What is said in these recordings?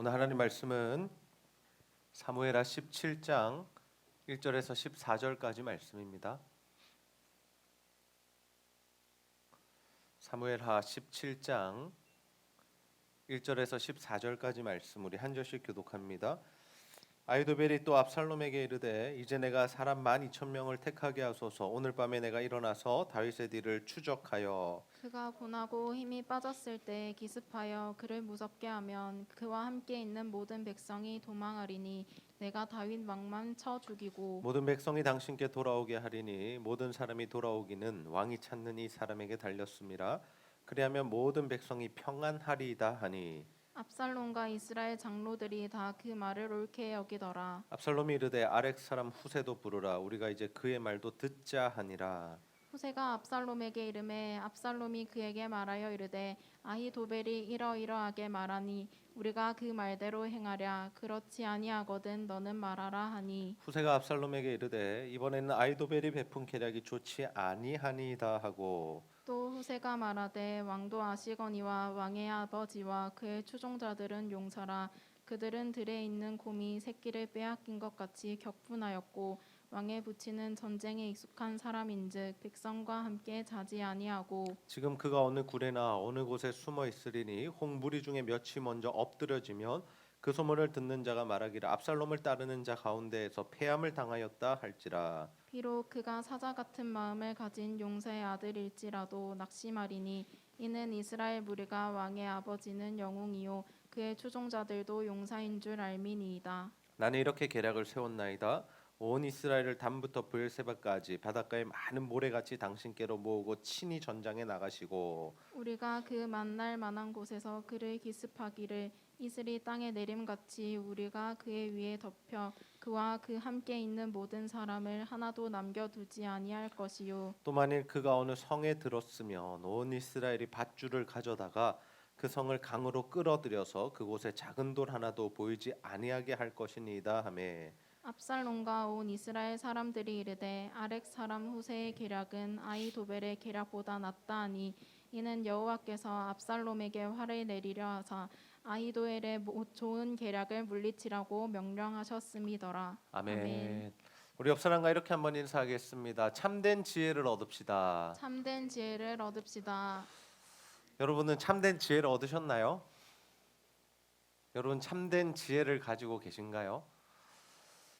오늘 하나님 말씀은 사무엘하 17장 1절에서 14절까지 말씀입니다. 사무엘하 17장 1절에서 14절까지 말씀 우리 한 절씩 교독합니다. 아히도벨이 또 압살롬에게 이르되 이제 내가 사람 12,000명을 택하게 하소서. 오늘 밤에 내가 일어나서 다윗의 뒤를 추적하여 그가 분하고 힘이 빠졌을 때 기습하여 그를 무섭게 하면 그와 함께 있는 모든 백성이 도망하리니 내가 다윗 왕만 쳐 죽이고 모든 백성이 당신께 돌아오게 하리니 모든 사람이 돌아오기는 왕이 찾는 이 사람에게 달렸음이라. 그리하면 모든 백성이 평안하리이다 하니 압살롬과 이스라엘 장로들이 다 그 말을 옳게 여기더라. 압살롬이 이르되 아렉 사람 후세도 부르라. 우리가 이제 그의 말도 듣자 하니라. 후세가 압살롬에게 이르매 압살롬이 그에게 말하여 이르되 아히도벨이 이러이러하게 말하니 우리가 그 말대로 행하랴. 그렇지 아니하거든 너는 말하라 하니 후세가 압살롬에게 이르되 이번에는 아히도벨이 베푼 계략이 좋지 아니하니이다 하고 또 후세가 말하되 왕도 아시거니와 왕의 아버지와 그의 추종자들은 용사라. 그들은 들에 있는 곰이 새끼를 빼앗긴 것 같이 격분하였고 왕의 부치는 전쟁에 익숙한 사람인즉 백성과 함께 자지 아니하고 지금 그가 어느 굴에나 어느 곳에 숨어 있으리니 혹 무리 중에 몇이 먼저 엎드려지면 그 소문을 듣는 자가 말하기를 압살롬을 따르는 자 가운데에서 패함을 당하였다 할지라. 비록 그가 사자 같은 마음을 가진 용사의 아들일지라도 낙심하리니 이는 이스라엘 무리가 왕의 아버지는 영웅이요 그의 추종자들도 용사인 줄 알미니이다. 나는 이렇게 계략을 세웠나이다. 온 이스라엘을 단부터 브엘세바까지 바닷가의 많은 모래같이 당신께로 모으고 친히 전장에 나가시고 우리가 그 만날 만한 곳에서 그를 기습하기를 이슬이 땅에 내림같이 우리가 그의 위에 덮여 그와 그 함께 있는 모든 사람을 하나도 남겨두지 아니할 것이요. 또 만일 그가 어느 성에 들었으면 온 이스라엘이 밧줄을 가져다가 그 성을 강으로 끌어들여서 그곳에 작은 돌 하나도 보이지 아니하게 할 것이니이다 하매 압살롬과 온 이스라엘 사람들이 이르되 아렉 사람 후세의 계략은 아히도벨의 계략보다 낫다 하니 이는 여호와께서 압살롬에게 화를 내리려 하사 아히도엘의 좋은 계략을 물리치라고 명령하셨음이더라. 아멘. 우리 옆 사람과 이렇게 한번 인사하겠습니다. 참된 지혜를 얻읍시다. 참된 지혜를 얻읍시다. 여러분은 참된 지혜를 얻으셨나요? 여러분 참된 지혜를 가지고 계신가요?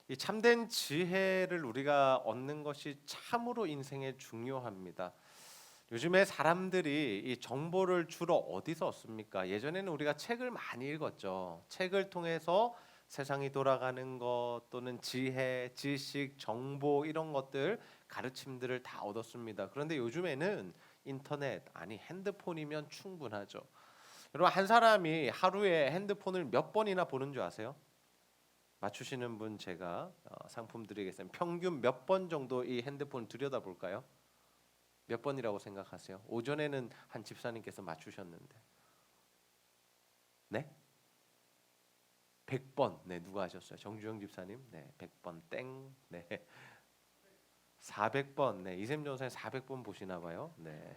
이 참된 지혜를 우리가 얻는 것이 참으로 인생에 중요합니다. 요즘에 사람들이 이 정보를 주로 어디서 얻습니까? 예전에는 우리가 책을 많이 읽었죠. 책을 통해서 세상이 돌아가는 것 또는 지혜, 지식, 정보 이런 것들 가르침들을 다 얻었습니다. 그런데 요즘에는 인터넷 아니 핸드폰이면 충분하죠. 여러분 한 사람이 하루에 핸드폰을 몇 번이나 보는 줄 아세요? 맞추시는 분 제가 상품 드리겠습니다. 평균 몇 번 정도 이 핸드폰 들여다볼까요? 몇 번이라고 생각하세요? 오전에는 한 집사님께서 맞추셨는데 네? 100번. 네, 누가 하셨어요? 정주영 집사님. 네, 100번 땡. 네. 400번. 네, 이샘 전사님 400번 보시나 봐요. 네.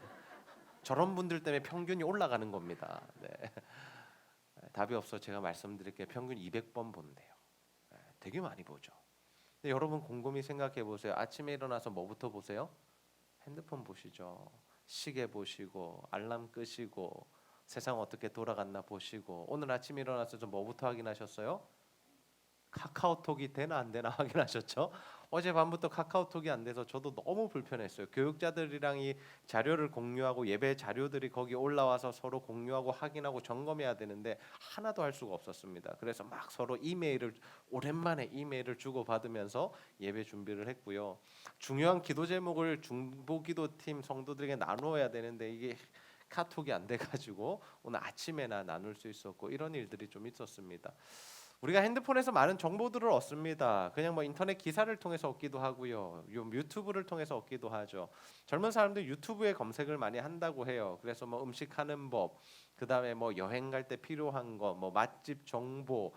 저런 분들 때문에 평균이 올라가는 겁니다. 네. 답이 없어 제가 말씀드릴게요. 평균 200번 본대요. 되게 많이 보죠. 근데 여러분 곰곰이 생각해 보세요. 아침에 일어나서 뭐부터 보세요? 핸드폰 보시죠. 시계 보시고 알람 끄시고 세상 어떻게 돌아갔나 보시고 오늘 아침에 일어나서 좀 뭐부터 확인하셨어요? 카카오톡이 되나 안 되나 확인하셨죠? 어제 밤부터 카카오톡이 안 돼서 저도 너무 불편했어요. 교육자들이랑 이 자료를 공유하고 예배 자료들이 거기 올라와서 서로 공유하고 확인하고 점검해야 되는데 하나도 할 수가 없었습니다. 그래서 막 서로 오랜만에 이메일을 주고받으면서 예배 준비를 했고요. 중요한 기도 제목을 중보기도팀 성도들에게 나누어야 되는데 이게 카톡이 안 돼가지고 오늘 아침에나 나눌 수 있었고 이런 일들이 좀 있었습니다. 우리가 핸드폰에서 많은 정보들을 얻습니다. 그냥 뭐 인터넷 기사를 통해서 얻기도 하고요. 유튜브를 통해서 얻기도 하죠. 젊은 사람들 유튜브에 검색을 많이 한다고 해요. 그래서 뭐 음식하는 법, 그다음에 뭐 여행 갈 때 필요한 거, 뭐 맛집 정보,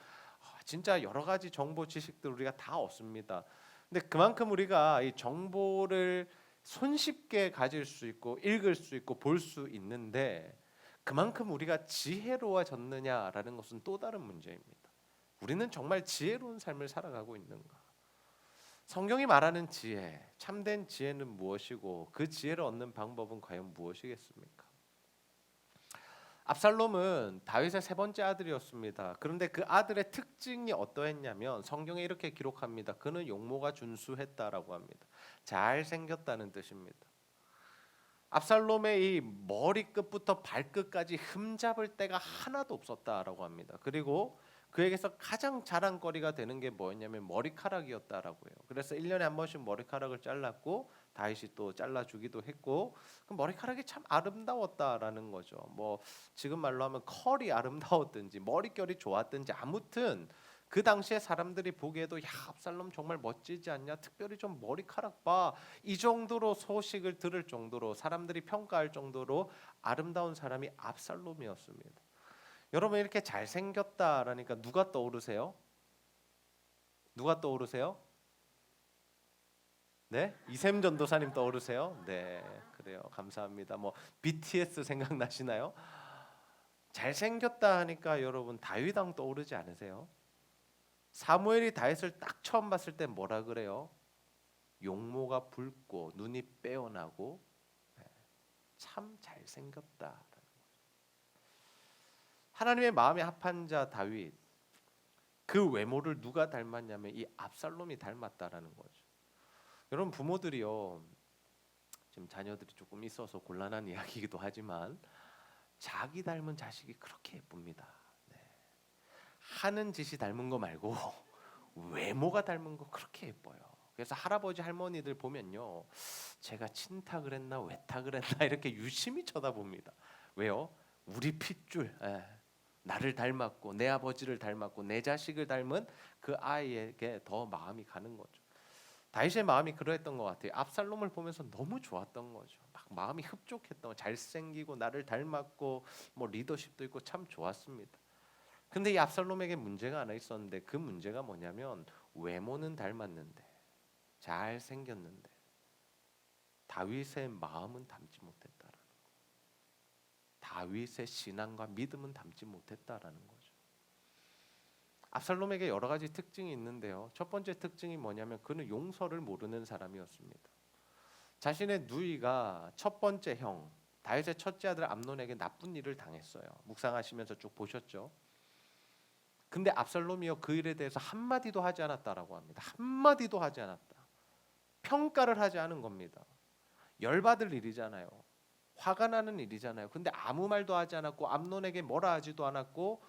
진짜 여러 가지 정보 지식들 우리가 다 얻습니다. 근데 그만큼 우리가 이 정보를 손쉽게 가질 수 있고 읽을 수 있고 볼 수 있는데 그만큼 우리가 지혜로워졌느냐라는 것은 또 다른 문제입니다. 우리는 정말 지혜로운 삶을 살아가고 있는가? 성경이 말하는 지혜, 참된 지혜는 무엇이고 그 지혜를 얻는 방법은 과연 무엇이겠습니까? 압살롬은 다윗의 세 번째 아들이었습니다. 그런데 그 아들의 특징이 어떠했냐면 성경에 이렇게 기록합니다. 그는 용모가 준수했다라고 합니다. 잘생겼다는 뜻입니다. 압살롬의 이 머리끝부터 발끝까지 흠잡을 데가 하나도 없었다라고 합니다. 그리고 그에게서 가장 자랑거리가 되는 게 뭐였냐면 머리카락이었다라고 해요. 그래서 1년에 한 번씩 머리카락을 잘랐고 다윗이 또 잘라주기도 했고 그 머리카락이 참 아름다웠다라는 거죠. 뭐 지금 말로 하면 컬이 아름다웠든지 머릿결이 좋았든지 아무튼 그 당시에 사람들이 보기에도 야 압살롬 정말 멋지지 않냐? 특별히 좀 머리카락 봐. 이 정도로 소식을 들을 정도로 사람들이 평가할 정도로 아름다운 사람이 압살롬이었습니다. 여러분 이렇게 잘생겼다라니까 누가 떠오르세요? 누가 떠오르세요? 네? 이샘 전도사님 떠오르세요? 네, 그래요. 감사합니다. 뭐 BTS 생각나시나요? 잘생겼다 하니까 여러분 다윗왕 떠오르지 않으세요? 사무엘이 다윗을 딱 처음 봤을 때 뭐라 그래요? 용모가 붉고 눈이 빼어나고 참 잘생겼다. 하나님의 마음에 합한 자 다윗, 그 외모를 누가 닮았냐면 이 압살롬이 닮았다라는 거죠. 여러분 부모들이요, 지금 자녀들이 조금 있어서 곤란한 이야기이기도 하지만 자기 닮은 자식이 그렇게 예쁩니다. 네. 하는 짓이 닮은 거 말고 외모가 닮은 거 그렇게 예뻐요. 그래서 할아버지 할머니들 보면요, 제가 친탁을 했나 외탁을 했나 이렇게 유심히 쳐다봅니다. 왜요? 우리 핏줄, 나를 닮았고 내 아버지를 닮았고 내 자식을 닮은 그 아이에게 더 마음이 가는 거죠. 다윗의 마음이 그러했던 것 같아요. 압살롬을 보면서 너무 좋았던 거죠. 막 마음이 흡족했던, 잘생기고 나를 닮았고 뭐 리더십도 있고 참 좋았습니다. 근데 이 압살롬에게 문제가 하나 있었는데 그 문제가 뭐냐면 외모는 닮았는데 잘생겼는데 다윗의 마음은 닮지 못했다라는 거. 다윗의 신앙과 믿음은 닮지 못했다라는 거죠. 압살롬에게 여러 가지 특징이 있는데요. 첫 번째 특징이 뭐냐면 그는 용서를 모르는 사람이었습니다. 자신의 누이가 첫 번째 형 다윗의 첫째 아들 암논에게 나쁜 일을 당했어요. 묵상하시면서 쭉 보셨죠. 근데 압살롬이요 그 일에 대해서 한마디도 하지 않았다라고 합니다. 한마디도 하지 않았다. 평가를 하지 않은 겁니다. 열받을 일이잖아요. 화가 나는 일이잖아요. 근데 아무 말도 하지 않았고 암논에게 뭐라 하지도 않았고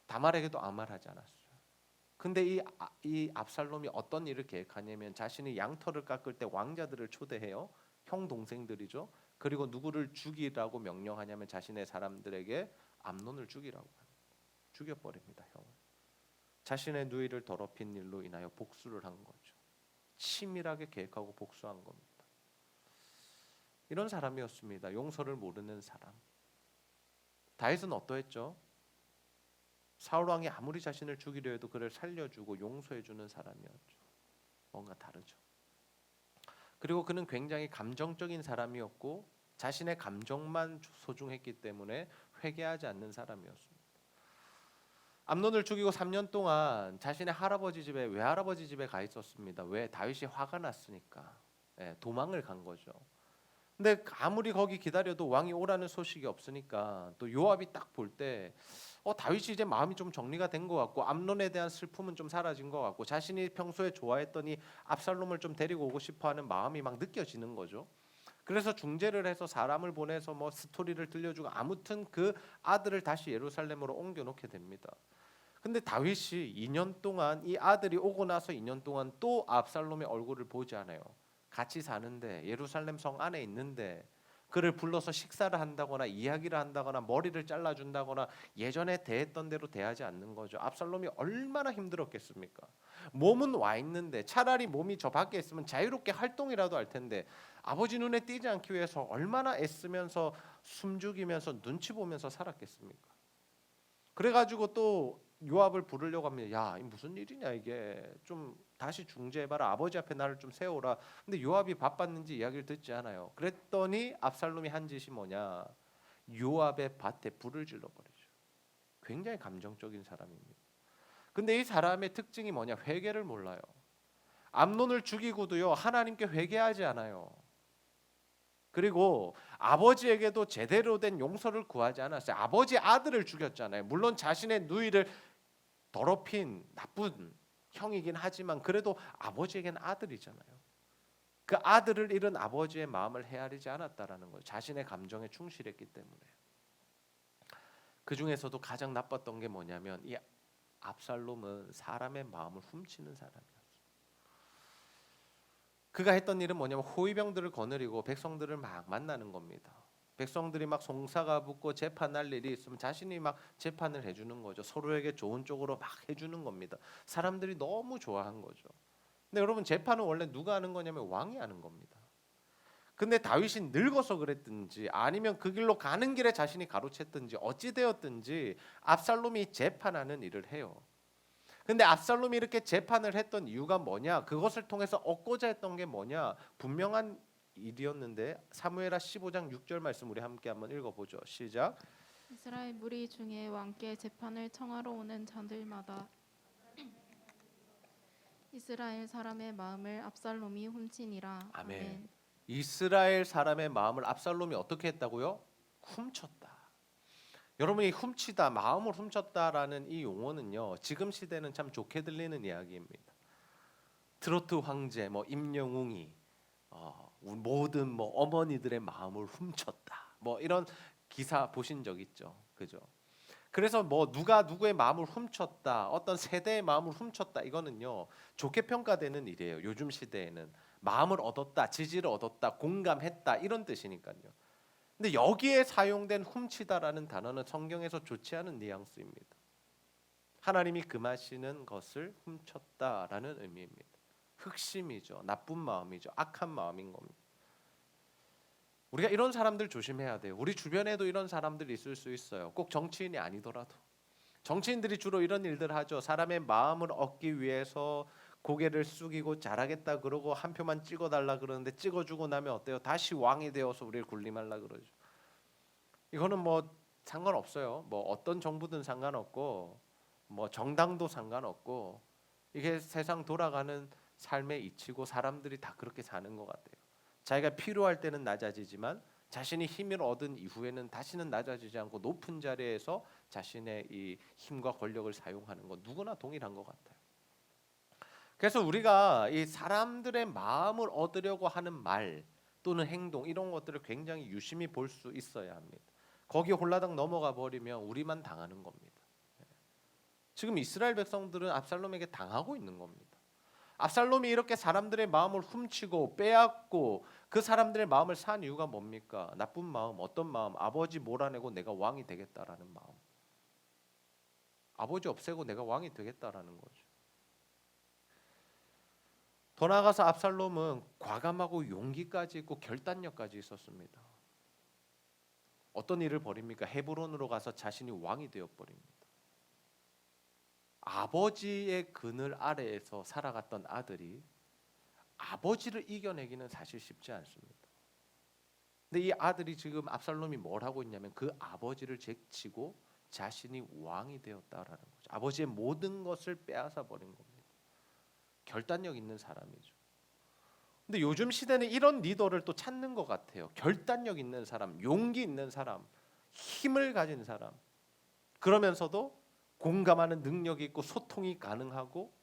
다말에게도 아무 말 하지 않았어요. 근데 이 압살롬이 어떤 일을 계획하냐면 자신이 양털을 깎을 때 왕자들을 초대해요. 형 동생들이죠. 그리고 누구를 죽이라고 명령하냐면 자신의 사람들에게 암논을 죽이라고 합니다. 죽여버립니다. 형을. 자신의 누이를 더럽힌 일로 인하여 복수를 한 거죠. 치밀하게 계획하고 복수한 겁니다. 이런 사람이었습니다. 용서를 모르는 사람. 다윗은 어떠했죠? 사울 왕이 아무리 자신을 죽이려 해도 그를 살려주고 용서해주는 사람이었죠. 뭔가 다르죠. 그리고 그는 굉장히 감정적인 사람이었고 자신의 감정만 소중했기 때문에 회개하지 않는 사람이었습니다. 암논을 죽이고 3년 동안 자신의 할아버지 집에 외할아버지 집에 가 있었습니다. 왜? 다윗이 화가 났으니까. 도망을 간 거죠. 근데 아무리 거기 기다려도 왕이 오라는 소식이 없으니까 또 요압이 딱 볼 때 다윗이 이제 마음이 좀 정리가 된 것 같고 암논에 대한 슬픔은 좀 사라진 것 같고 자신이 평소에 좋아했더니 압살롬을 좀 데리고 오고 싶어하는 마음이 막 느껴지는 거죠. 그래서 중재를 해서 사람을 보내서 뭐 스토리를 들려주고 아무튼 그 아들을 다시 예루살렘으로 옮겨놓게 됩니다. 근데 다윗이 2년 동안 이 아들이 오고 나서 2년 동안 또 압살롬의 얼굴을 보지 않아요. 같이 사는데 예루살렘 성 안에 있는데 그를 불러서 식사를 한다거나 이야기를 한다거나 머리를 잘라준다거나 예전에 대했던 대로 대하지 않는 거죠. 압살롬이 얼마나 힘들었겠습니까? 몸은 와 있는데 차라리 몸이 저 밖에 있으면 자유롭게 활동이라도 할 텐데 아버지 눈에 띄지 않기 위해서 얼마나 애쓰면서 숨죽이면서 눈치 보면서 살았겠습니까? 그래가지고 또 요압을 부르려고 합니다. 야, 이 무슨 일이냐 이게 좀 다시 중재해봐라. 아버지 앞에 나를 좀 세워라. 근데 요압이 바빴는지 이야기를 듣지 않아요. 그랬더니 압살롬이 한 짓이 뭐냐? 요압의 밭에 불을 질러 버리죠. 굉장히 감정적인 사람입니다. 근데 이 사람의 특징이 뭐냐? 회개를 몰라요. 암논을 죽이고도요 하나님께 회개하지 않아요. 그리고 아버지에게도 제대로 된 용서를 구하지 않았어요. 아버지 아들을 죽였잖아요. 물론 자신의 누이를 더럽힌 나쁜 형이긴 하지만 그래도 아버지에게는 아들이잖아요. 그 아들을 잃은 아버지의 마음을 헤아리지 않았다라는 거예요. 자신의 감정에 충실했기 때문에. 그 중에서도 가장 나빴던 게 뭐냐면 이 압살롬은 사람의 마음을 훔치는 사람이었어요. 그가 했던 일은 뭐냐면 호위병들을 거느리고 백성들을 막 만나는 겁니다. 백성들이 막 송사가 붙고 재판할 일이 있으면 자신이 막 재판을 해주는 거죠. 서로에게 좋은 쪽으로 막 해주는 겁니다. 사람들이 너무 좋아한 거죠. 근데 여러분 재판은 원래 누가 하는 거냐면 왕이 하는 겁니다. 근데 다윗이 늙어서 그랬든지 아니면 그 길로 가는 길에 자신이 가로챘든지 어찌 되었든지 압살롬이 재판하는 일을 해요. 근데 압살롬이 이렇게 재판을 했던 이유가 뭐냐? 그것을 통해서 얻고자 했던 게 뭐냐? 분명한 일이었는데 사무엘하 15장 6절 말씀 우리 함께 한번 읽어보죠. 시작. 이스라엘 무리 중에 왕께 재판을 청하러 오는 자들마다 이스라엘 사람의 마음을 압살롬이 훔치니라. 아멘. 이스라엘 사람의 마음을 압살롬이 어떻게 했다고요? 훔쳤다. 여러분이 훔치다, 마음을 훔쳤다라는 이 용어는요. 지금 시대는 참 좋게 들리는 이야기입니다. 트로트 황제, 뭐 임영웅이 모든 뭐 어머니들의 마음을 훔쳤다. 뭐 이런 기사 보신 적 있죠, 그죠? 그래서 뭐 누가 누구의 마음을 훔쳤다, 어떤 세대의 마음을 훔쳤다 이거는요 좋게 평가되는 일이에요. 요즘 시대에는 마음을 얻었다, 지지를 얻었다, 공감했다 이런 뜻이니까요. 근데 여기에 사용된 훔치다라는 단어는 성경에서 좋지 않은 뉘앙스입니다. 하나님이 금하시는 것을 훔쳤다라는 의미입니다. 흑심이죠, 나쁜 마음이죠, 악한 마음인 겁니다. 우리가 이런 사람들 조심해야 돼요. 우리 주변에도 이런 사람들이 있을 수 있어요. 꼭 정치인이 아니더라도. 정치인들이 주로 이런 일들 하죠. 사람의 마음을 얻기 위해서 고개를 숙이고 잘하겠다 그러고 한 표만 찍어달라 그러는데 찍어주고 나면 어때요? 다시 왕이 되어서 우리를 군림하려 그러죠. 이거는 뭐 상관없어요. 뭐 어떤 정부든 상관없고 뭐 정당도 상관없고 이게 세상 돌아가는 삶의 이치고 사람들이 다 그렇게 사는 것 같아요. 자기가 필요할 때는 낮아지지만 자신이 힘을 얻은 이후에는 다시는 낮아지지 않고 높은 자리에서 자신의 이 힘과 권력을 사용하는 것 누구나 동일한 것 같아요. 그래서 우리가 이 사람들의 마음을 얻으려고 하는 말 또는 행동 이런 것들을 굉장히 유심히 볼 수 있어야 합니다. 거기에 홀라당 넘어가 버리면 우리만 당하는 겁니다. 지금 이스라엘 백성들은 압살롬에게 당하고 있는 겁니다. 압살롬이 이렇게 사람들의 마음을 훔치고 빼앗고 그 사람들의 마음을 산 이유가 뭡니까? 나쁜 마음, 어떤 마음? 아버지 몰아내고 내가 왕이 되겠다라는 마음. 아버지 없애고 내가 왕이 되겠다라는 거죠. 더 나아가서 압살롬은 과감하고 용기까지 있고 결단력까지 있었습니다. 어떤 일을 벌입니까? 헤브론으로 가서 자신이 왕이 되어 버립니다. 아버지의 그늘 아래에서 살아갔던 아들이 아버지를 이겨내기는 사실 쉽지 않습니다. 근데 이 아들이 지금 압살롬이 뭘 하고 있냐면 그 아버지를 제치고 자신이 왕이 되었다라는 거죠. 아버지의 모든 것을 빼앗아 버린 겁니다. 결단력 있는 사람이죠. 근데 요즘 시대는 이런 리더를 또 찾는 것 같아요. 결단력 있는 사람, 용기 있는 사람, 힘을 가진 사람. 그러면서도 공감하는 능력이 있고 소통이 가능하고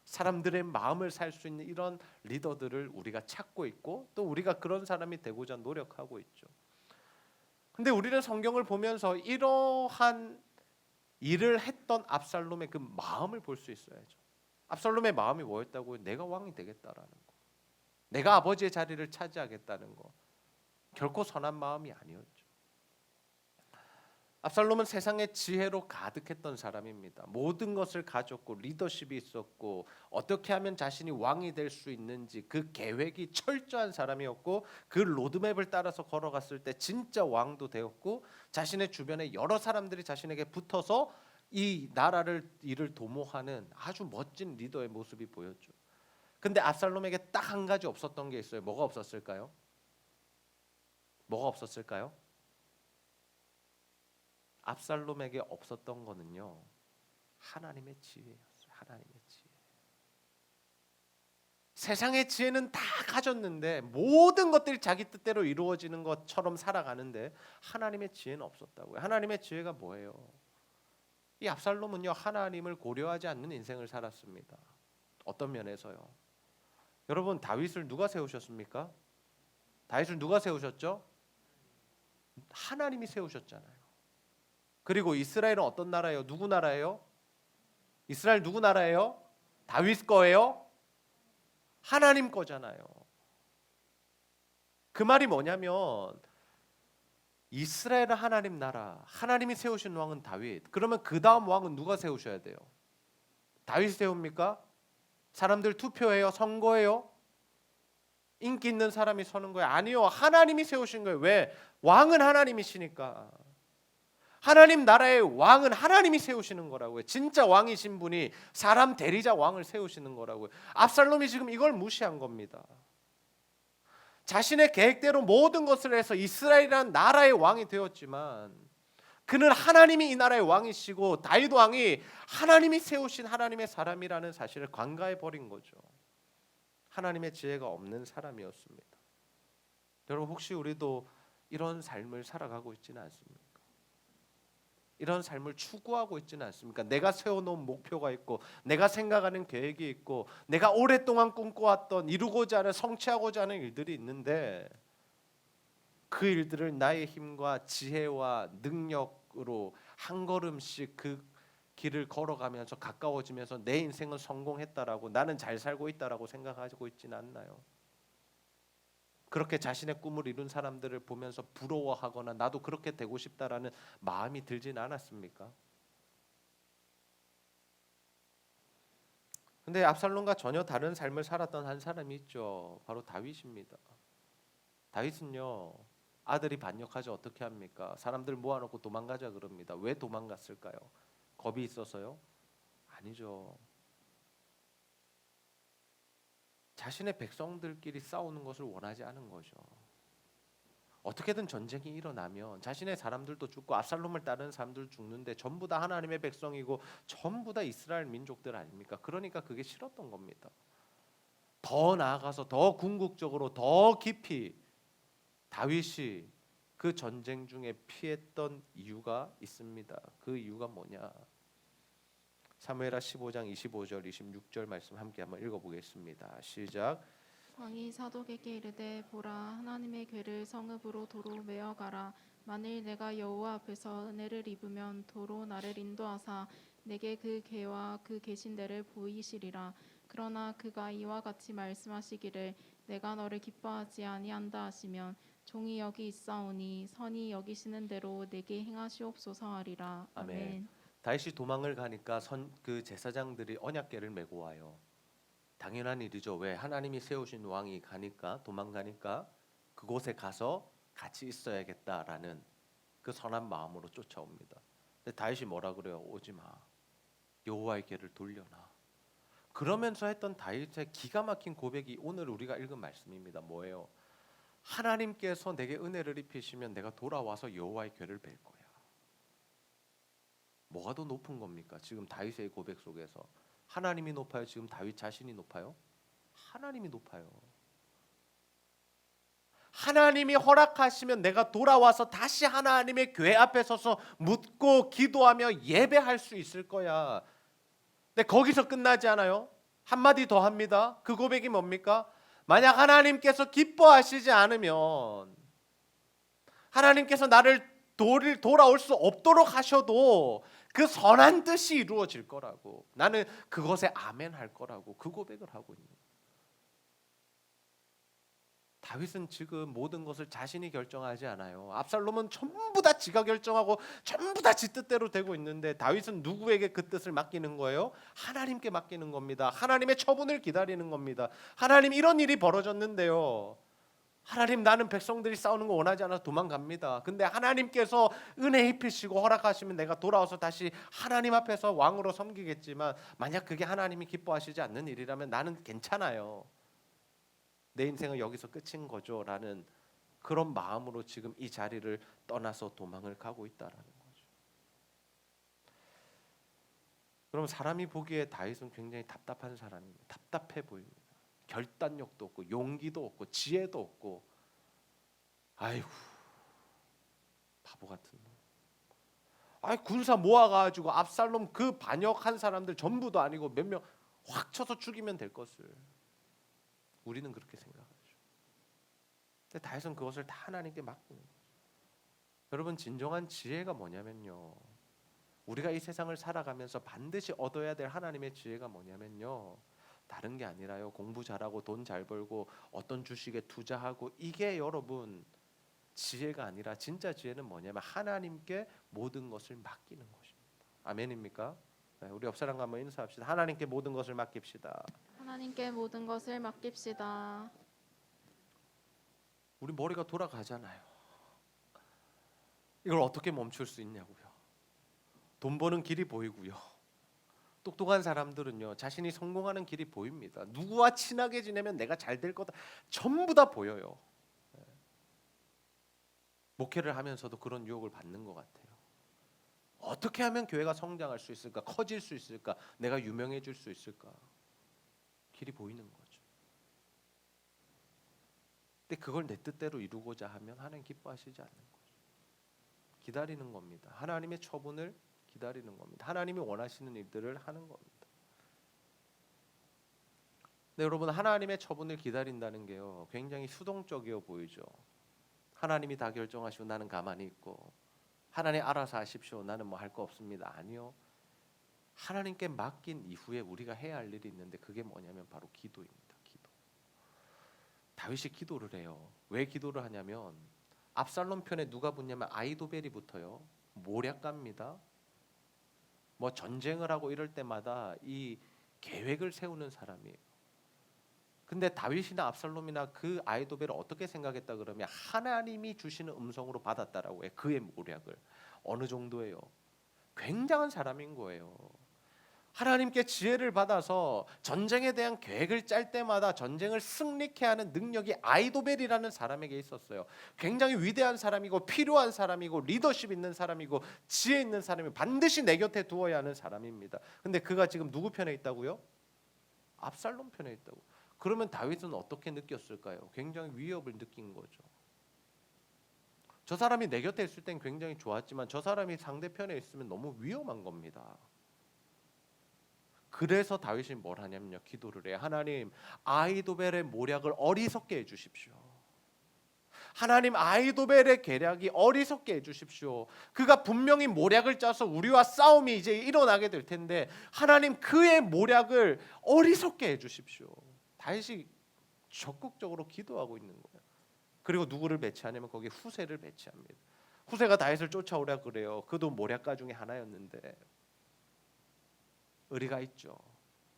사람들의 마음을 살 수 있는 이런 리더들을 우리가 찾고 있고 또 우리가 그런 사람이 되고자 노력하고 있죠. 근데 우리는 성경을 보면서 이러한 일을 했던 압살롬의 그 마음을 볼 수 있어야죠. 압살롬의 마음이 뭐였다고요? 내가 왕이 되겠다라는 거. 내가 아버지의 자리를 차지하겠다는 거. 결코 선한 마음이 아니었죠. 압살롬은 세상의 지혜로 가득했던 사람입니다. 모든 것을 가졌고 리더십이 있었고 어떻게 하면 자신이 왕이 될 수 있는지 그 계획이 철저한 사람이었고 그 로드맵을 따라서 걸어갔을 때 진짜 왕도 되었고 자신의 주변에 여러 사람들이 자신에게 붙어서 이 나라를 이를 도모하는 아주 멋진 리더의 모습이 보였죠. 근데 압살롬에게 딱 한 가지 없었던 게 있어요. 뭐가 없었을까요? 뭐가 없었을까요? 압살롬에게 없었던 거는요, 하나님의 지혜였어요. 하나님의 지혜. 세상의 지혜는 다 가졌는데 모든 것들이 자기 뜻대로 이루어지는 것처럼 살아가는데 하나님의 지혜는 없었다고요. 하나님의 지혜가 뭐예요? 이 압살롬은요, 하나님을 고려하지 않는 인생을 살았습니다. 어떤 면에서요? 여러분, 다윗을 누가 세우셨습니까? 다윗을 누가 세우셨죠? 하나님이 세우셨잖아요. 그리고 이스라엘은 어떤 나라예요? 누구 나라예요? 이스라엘 누구 나라예요? 다윗 거예요? 하나님 거잖아요. 그 말이 뭐냐면 이스라엘은 하나님 나라, 하나님이 세우신 왕은 다윗. 그러면 그 다음 왕은 누가 세우셔야 돼요? 다윗 세웁니까? 사람들 투표해요? 선거해요? 인기 있는 사람이 서는 거예요? 아니요, 하나님이 세우신 거예요. 왜? 왕은 하나님이시니까. 하나님 나라의 왕은 하나님이 세우시는 거라고요. 진짜 왕이신 분이 사람 대리자 왕을 세우시는 거라고요. 압살롬이 지금 이걸 무시한 겁니다. 자신의 계획대로 모든 것을 해서 이스라엘이라는 나라의 왕이 되었지만 그는 하나님이 이 나라의 왕이시고 다윗 왕이 하나님이 세우신 하나님의 사람이라는 사실을 관가해 버린 거죠. 하나님의 지혜가 없는 사람이었습니다. 여러분, 혹시 우리도 이런 삶을 살아가고 있지는 않습니까? 이런 삶을 추구하고 있지는 않습니까? 내가 세워놓은 목표가 있고 내가 생각하는 계획이 있고 내가 오랫동안 꿈꿔왔던 이루고자 하는 성취하고자 하는 일들이 있는데 그 일들을 나의 힘과 지혜와 능력으로 한 걸음씩 그 길을 걸어가면서 가까워지면서 내 인생은 성공했다라고, 나는 잘 살고 있다라고 생각하고 있지는 않나요? 그렇게 자신의 꿈을 이룬 사람들을 보면서 부러워하거나 나도 그렇게 되고 싶다라는 마음이 들진 않았습니까? 근데 압살롬과 전혀 다른 삶을 살았던 한 사람이 있죠. 바로 다윗입니다. 다윗은요, 아들이 반역하지 어떻게 합니까? 사람들 모아놓고 도망가자 그럽니다. 왜 도망갔을까요? 겁이 있어서요? 아니죠. 자신의 백성들끼리 싸우는 것을 원하지 않은 거죠. 어떻게든 전쟁이 일어나면 자신의 사람들도 죽고 압살롬을 따르는 사람들 죽는데 전부 다 하나님의 백성이고 전부 다 이스라엘 민족들 아닙니까? 그러니까 그게 싫었던 겁니다. 더 나아가서 더 궁극적으로 더 깊이 다윗이 그 전쟁 중에 피했던 이유가 있습니다. 그 이유가 뭐냐? 사무엘하 15장 25절 26절 말씀 함께 한번 읽어보겠습니다. 시작. 왕이 사독에게 이르되 보라, 하나님의 궤를 성읍으로 도로 메어 가라. 만일 내가 여호와 앞에서 은혜를 입으면 도로 나를 인도하사 내게 그 궤와 그 계신 데를 보이시리라. 그러나 그가 이와 같이 말씀하시기를 내가 너를 기뻐하지 아니한다 하시면 종이 여기 있사오니 선히 여기시는 대로 내게 행하시옵소서 하리라. 아멘. 아멘. 다윗이 도망을 가니까 그 제사장들이 언약궤를 메고 와요. 당연한 일이죠. 왜? 하나님이 세우신 왕이 가니까, 도망가니까 그곳에 가서 같이 있어야겠다라는 그 선한 마음으로 쫓아옵니다. 근데 다윗이 뭐라 그래요? 오지 마. 여호와의 궤를 돌려놔. 그러면서 했던 다윗의 기가 막힌 고백이 오늘 우리가 읽은 말씀입니다. 뭐예요? 하나님께서 내게 은혜를 입히시면 내가 돌아와서 여호와의 궤를 뵐 거야. 뭐가 더 높은 겁니까? 지금 다윗의 고백 속에서 하나님이 높아요? 지금 다윗 자신이 높아요? 하나님이 높아요. 하나님이 허락하시면 내가 돌아와서 다시 하나님의 궤 앞에 서서 묻고 기도하며 예배할 수 있을 거야. 근데 거기서 끝나지 않아요. 한마디 더 합니다. 그 고백이 뭡니까? 만약 하나님께서 기뻐하시지 않으면, 하나님께서 나를 돌아올 수 없도록 하셔도 그 선한 뜻이 이루어질 거라고, 나는 그것에 아멘 할 거라고 그 고백을 하고 있는 거예요. 다윗은 지금 모든 것을 자신이 결정하지 않아요. 압살롬은 전부 다 지가 결정하고 전부 다 지 뜻대로 되고 있는데 다윗은 누구에게 그 뜻을 맡기는 거예요? 하나님께 맡기는 겁니다. 하나님의 처분을 기다리는 겁니다. 하나님, 이런 일이 벌어졌는데요, 하나님, 나는 백성들이 싸우는 거 원하지 않아서 도망갑니다. 근데 하나님께서 은혜 입히시고 허락하시면 내가 돌아와서 다시 하나님 앞에서 왕으로 섬기겠지만 만약 그게 하나님이 기뻐하시지 않는 일이라면 나는 괜찮아요. 내 인생은 여기서 끝인 거죠 라는 그런 마음으로 지금 이 자리를 떠나서 도망을 가고 있다라는 거죠. 그럼 사람이 보기에 다윗은 굉장히 답답한 사람입니다. 답답해 보입니다. 결단력도 없고 용기도 없고 지혜도 없고, 아이고 바보 같은 놈. 아이 군사 모아가지고 압살롬 그 반역한 사람들 전부도 아니고 몇 명 확 쳐서 죽이면 될 것을 우리는 그렇게 생각하죠. 근데 다윗은 그것을 다 하나님께 맡기는 거죠. 여러분, 진정한 지혜가 뭐냐면요, 우리가 이 세상을 살아가면서 반드시 얻어야 될 하나님의 지혜가 뭐냐면요, 다른 게 아니라요, 공부 잘하고 돈 잘 벌고 어떤 주식에 투자하고, 이게 여러분 지혜가 아니라 진짜 지혜는 뭐냐면 하나님께 모든 것을 맡기는 것입니다. 아멘입니까? 네, 우리 옆 사람과 한번 인사합시다. 하나님께 모든 것을 맡깁시다. 하나님께 모든 것을 맡깁시다. 우리 머리가 돌아가잖아요. 이걸 어떻게 멈출 수 있냐고요. 돈 버는 길이 보이고요. 똑똑한 사람들은요, 자신이 성공하는 길이 보입니다. 누구와 친하게 지내면 내가 잘 될 거다, 전부 다 보여요. 목회를 하면서도 그런 유혹을 받는 것 같아요. 어떻게 하면 교회가 성장할 수 있을까, 커질 수 있을까, 내가 유명해질 수 있을까, 길이 보이는 거죠. 근데 그걸 내 뜻대로 이루고자 하면 하나님 기뻐하시지 않는 거죠. 기다리는 겁니다. 하나님의 처분을 기다리는 겁니다. 하나님이 원하시는 일들을 하는 겁니다. 근데 여러분, 하나님의 처분을 기다린다는 게요, 굉장히 수동적이어 보이죠. 하나님이 다 결정하시고 나는 가만히 있고, 하나님 알아서 하십시오, 나는 뭐 할 거 없습니다. 아니요. 하나님께 맡긴 이후에 우리가 해야 할 일이 있는데, 그게 뭐냐면 바로 기도입니다. 기도. 다윗이 기도를 해요. 왜 기도를 하냐면, 압살롬 편에 누가 붙냐면 아히도벨이 붙어요. 모략가입니다. 뭐 전쟁을 하고 이럴 때마다 이 계획을 세우는 사람이에요. 근데 다윗이나 압살롬이나 그 아히도벨을 어떻게 생각했다 그러면 하나님이 주시는 음성으로 받았다라고 해요. 그의 모략을. 어느 정도예요? 굉장한 사람인 거예요. 하나님께 지혜를 받아서 전쟁에 대한 계획을 짤 때마다 전쟁을 승리케 하는 능력이 아히도벨이라는 사람에게 있었어요. 굉장히 위대한 사람이고 필요한 사람이고 리더십 있는 사람이고 지혜 있는 사람이, 반드시 내 곁에 두어야 하는 사람입니다. 근데 그가 지금 누구 편에 있다고요? 압살롬 편에 있다고. 그러면 다윗은 어떻게 느꼈을까요? 굉장히 위협을 느낀 거죠. 저 사람이 내 곁에 있을 땐 굉장히 좋았지만 저 사람이 상대편에 있으면 너무 위험한 겁니다. 그래서 다윗이 뭘 하냐면요, 기도를 해요. 하나님, 아히도벨의 모략을 어리석게 해주십시오. 하나님, 아히도벨의 계략이 어리석게 해주십시오. 그가 분명히 모략을 짜서 우리와 싸움이 이제 일어나게 될 텐데, 하나님 그의 모략을 어리석게 해주십시오. 다윗이 적극적으로 기도하고 있는 거예요. 그리고 누구를 배치하냐면 거기 후세를 배치합니다. 후세가 다윗을 쫓아오라 그래요. 그도 모략가 중에 하나였는데 의리가 있죠.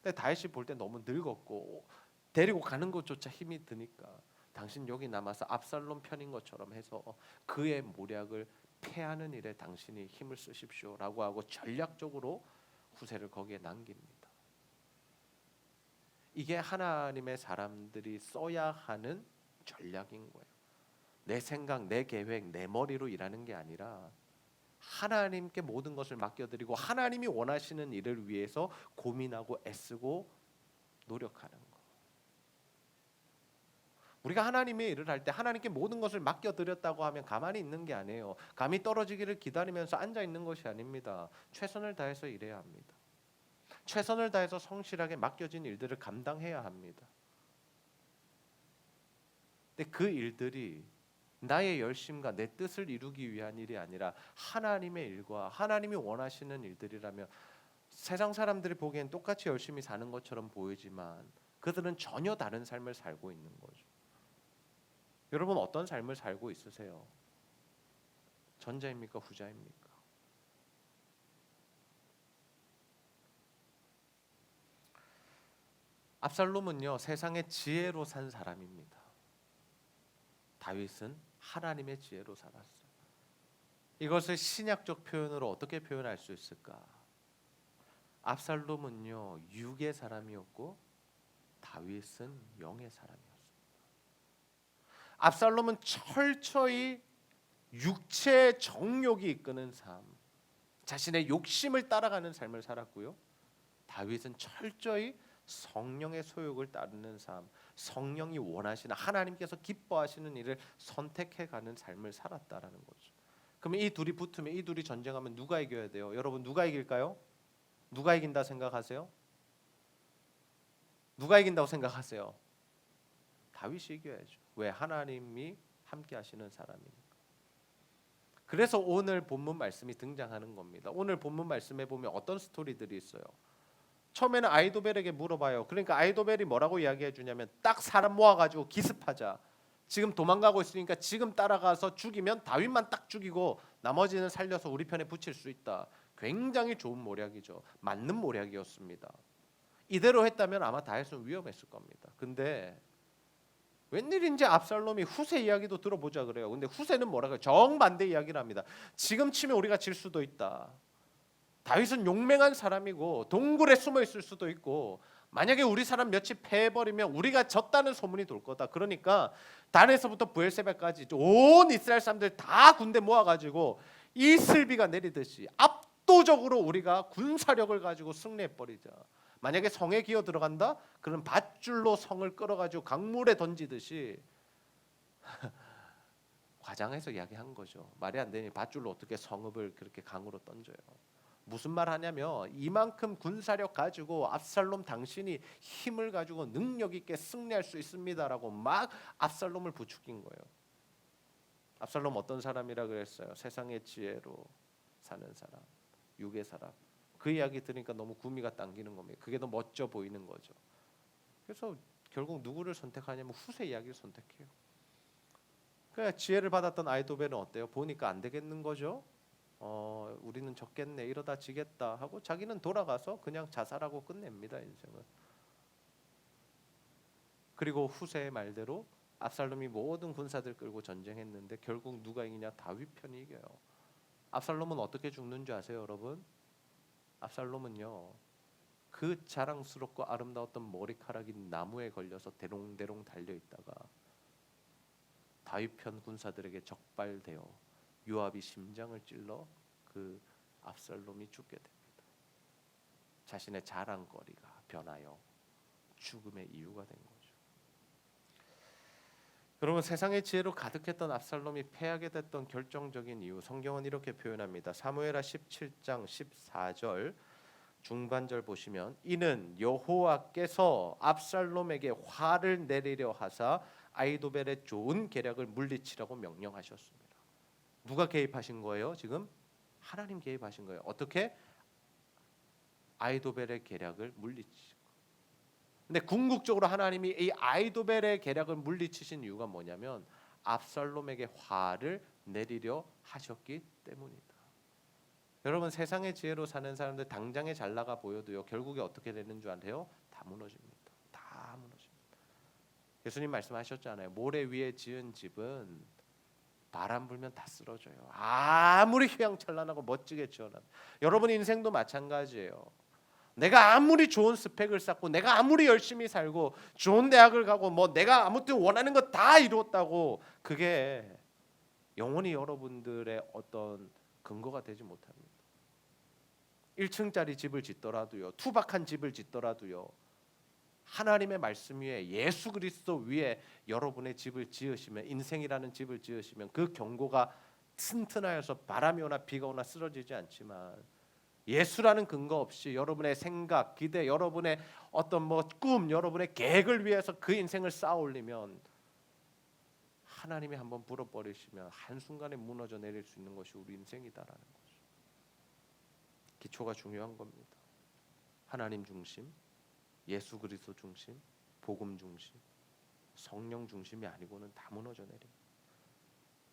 근데 다윗이 볼 때 너무 늙었고 데리고 가는 것조차 힘이 드니까, 당신 여기 남아서 압살롬 편인 것처럼 해서 그의 모략을 패하는 일에 당신이 힘을 쓰십시오라고 하고 전략적으로 후세를 거기에 남깁니다. 이게 하나님의 사람들이 써야 하는 전략인 거예요. 내 생각, 내 계획, 내 머리로 일하는 게 아니라 하나님께 모든 것을 맡겨드리고 하나님이 원하시는 일을 위해서 고민하고 애쓰고 노력하는 거. 우리가 하나님의 일을 할 때 하나님께 모든 것을 맡겨드렸다고 하면 가만히 있는 게 아니에요. 감이 떨어지기를 기다리면서 앉아 있는 것이 아닙니다. 최선을 다해서 일해야 합니다. 최선을 다해서 성실하게 맡겨진 일들을 감당해야 합니다. 근데 그 일들이 나의 열심과 내 뜻을 이루기 위한 일이 아니라 하나님의 일과 하나님이 원하시는 일들이라면, 세상 사람들이 보기엔 똑같이 열심히 사는 것처럼 보이지만 그들은 전혀 다른 삶을 살고 있는 거죠. 여러분, 어떤 삶을 살고 있으세요? 전자입니까? 후자입니까? 압살롬은요, 세상의 지혜로 산 사람입니다. 다윗은 하나님의 지혜로 살았어요. 이것을 신약적 표현으로 어떻게 표현할 수 있을까? 압살롬은요, 육의 사람이었고 다윗은 영의 사람이었습니다. 압살롬은 철저히 육체의 정욕이 이끄는 삶, 자신의 욕심을 따라가는 삶을 살았고요. 다윗은 철저히 성령의 소욕을 따르는 삶, 성령이 원하시는 하나님께서 기뻐하시는 일을 선택해가는 삶을 살았다라는 거죠. 그러면 이 둘이 붙으면, 이 둘이 전쟁하면 누가 이겨야 돼요? 여러분, 누가 이길까요? 누가 이긴다 생각하세요? 누가 이긴다고 생각하세요? 다윗이 이겨야죠. 왜? 하나님이 함께 하시는 사람이니까. 그래서 오늘 본문 말씀이 등장하는 겁니다. 오늘 본문 말씀에 보면 어떤 스토리들이 있어요. 처음에는 아히도벨에게 물어봐요. 그러니까 아히도벨이 뭐라고 이야기해 주냐면, 딱 사람 모아가지고 기습하자. 지금 도망가고 있으니까 지금 따라가서 죽이면 다윗만 딱 죽이고 나머지는 살려서 우리 편에 붙일 수 있다. 굉장히 좋은 모략이죠. 맞는 모략이었습니다. 이대로 했다면 아마 다윗은 위험했을 겁니다. 근데 웬일인지 압살롬이 후세 이야기도 들어보자 그래요. 근데 후세는 뭐라고요? 정반대 이야기를 합니다. 지금 치면 우리가 질 수도 있다. 다윗은 용맹한 사람이고 동굴에 숨어 있을 수도 있고, 만약에 우리 사람 몇이 패해버리면 우리가 졌다는 소문이 돌 거다. 그러니까 단에서부터 브엘세바까지 온 이스라엘 사람들 다 군대 모아가지고 이슬비가 내리듯이 압도적으로 우리가 군사력을 가지고 승리해버리자. 만약에 성에 기어 들어간다? 그럼 밧줄로 성을 끌어가지고 강물에 던지듯이 과장해서 이야기한 거죠. 말이 안 되니 밧줄로 어떻게 성읍을 그렇게 강으로 던져요. 무슨 말 하냐면, 이만큼 군사력 가지고 압살롬 당신이 힘을 가지고 능력 있게 승리할 수 있습니다라고 막 압살롬을 부추긴 거예요. 압살롬 어떤 사람이라 그랬어요? 세상의 지혜로 사는 사람, 육의 사람. 그 이야기 들으니까 너무 구미가 당기는 겁니다. 그게 더 멋져 보이는 거죠. 그래서 결국 누구를 선택하냐면 후세 이야기를 선택해요. 그러니까 지혜를 받았던 아히도벨은 어때요? 보니까 안 되겠는 거죠. 우리는 졌겠네, 이러다 지겠다 하고 자기는 돌아가서 그냥 자살하고 끝냅니다, 인생을. 그리고 후세의 말대로 압살롬이 모든 군사들 끌고 전쟁했는데 결국 누가 이기냐? 다윗 편이 이겨요. 압살롬은 어떻게 죽는 줄 아세요, 여러분? 압살롬은요, 그 자랑스럽고 아름다웠던 머리카락이 나무에 걸려서 대롱대롱 달려 있다가 다윗 편 군사들에게 적발되어 요압이 심장을 찔러 그 압살롬이 죽게 됩니다. 자신의 자랑거리가 변하여 죽음의 이유가 된 거죠. 여러분, 세상의 지혜로 가득했던 압살롬이 패하게 됐던 결정적인 이유, 성경은 이렇게 표현합니다. 사무엘하 17장 14절 중반절 보시면, 이는 여호와께서 압살롬에게 화를 내리려 하사 아히도벨의 좋은 계략을 물리치라고 명령하셨습니다. 누가 개입하신 거예요? 지금 하나님 개입하신 거예요. 어떻게? 아히도벨의 계략을 물리치고. 근데 궁극적으로 하나님이 이 아히도벨의 계략을 물리치신 이유가 뭐냐면 압살롬에게 화를 내리려 하셨기 때문이다. 여러분, 세상의 지혜로 사는 사람들 당장에 잘 나가 보여도요, 결국에 어떻게 되는 줄 아세요? 다 무너집니다. 다 무너집니다. 예수님 말씀하셨잖아요. 모래 위에 지은 집은 바람 불면 다 쓰러져요. 아무리 휘황찬란하고 멋지게 지어놔도. 여러분 인생도 마찬가지예요. 내가 아무리 좋은 스펙을 쌓고 내가 아무리 열심히 살고 좋은 대학을 가고 뭐 내가 아무튼 원하는 거 다 이루었다고 그게 영원히 여러분들의 어떤 근거가 되지 못합니다. 1층짜리 집을 짓더라도요, 투박한 집을 짓더라도요, 하나님의 말씀 위에 예수 그리스도 위에 여러분의 집을 지으시면, 인생이라는 집을 지으시면 그 경고가 튼튼하여서 바람이 오나 비가 오나 쓰러지지 않지만, 예수라는 근거 없이 여러분의 생각, 기대, 여러분의 어떤 꿈, 여러분의 계획을 위해서 그 인생을 쌓아 올리면 하나님이 한번 불어버리시면 한순간에 무너져 내릴 수 있는 것이 우리 인생이다라는 거죠. 기초가 중요한 겁니다. 하나님 중심, 예수 그리스도 중심, 복음 중심, 성령 중심이 아니고는 다 무너져 내립니다.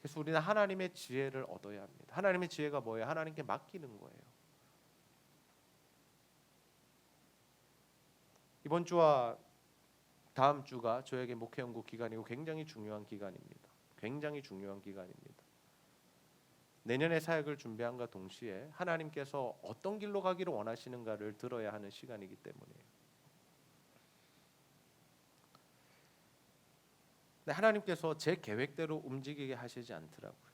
그래서 우리는 하나님의 지혜를 얻어야 합니다. 하나님의 지혜가 뭐예요? 하나님께 맡기는 거예요. 이번 주와 다음 주가 저에게 목회 연구 기간이고 굉장히 중요한 기간입니다. 굉장히 중요한 기간입니다. 내년의 사역을 준비함과 동시에 하나님께서 어떤 길로 가기를 원하시는가를 들어야 하는 시간이기 때문이에요. 근데 하나님께서 제 계획대로 움직이게 하시지 않더라고요.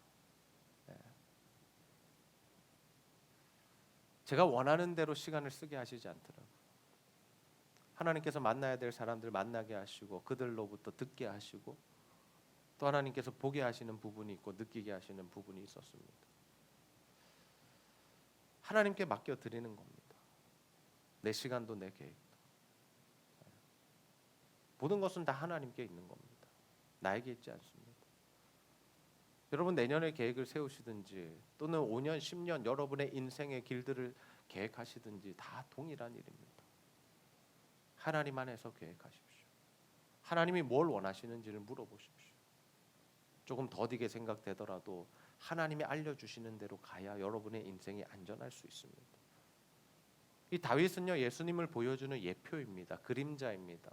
제가 원하는 대로 시간을 쓰게 하시지 않더라고요. 하나님께서 만나야 될 사람들 만나게 하시고 그들로부터 듣게 하시고 또 하나님께서 보게 하시는 부분이 있고 느끼게 하시는 부분이 있었습니다. 하나님께 맡겨드리는 겁니다. 내 시간도 내 계획도. 모든 것은 다 하나님께 있는 겁니다. 나에게 있지 않습니다. 여러분 내년에 계획을 세우시든지 또는 5년, 10년 여러분의 인생의 길들을 계획하시든지 다 동일한 일입니다. 하나님 안에서 계획하십시오. 하나님이 뭘 원하시는지를 물어보십시오. 조금 더디게 생각되더라도 하나님이 알려주시는 대로 가야 여러분의 인생이 안전할 수 있습니다. 이 다윗은요 예수님을 보여주는 예표입니다. 그림자입니다.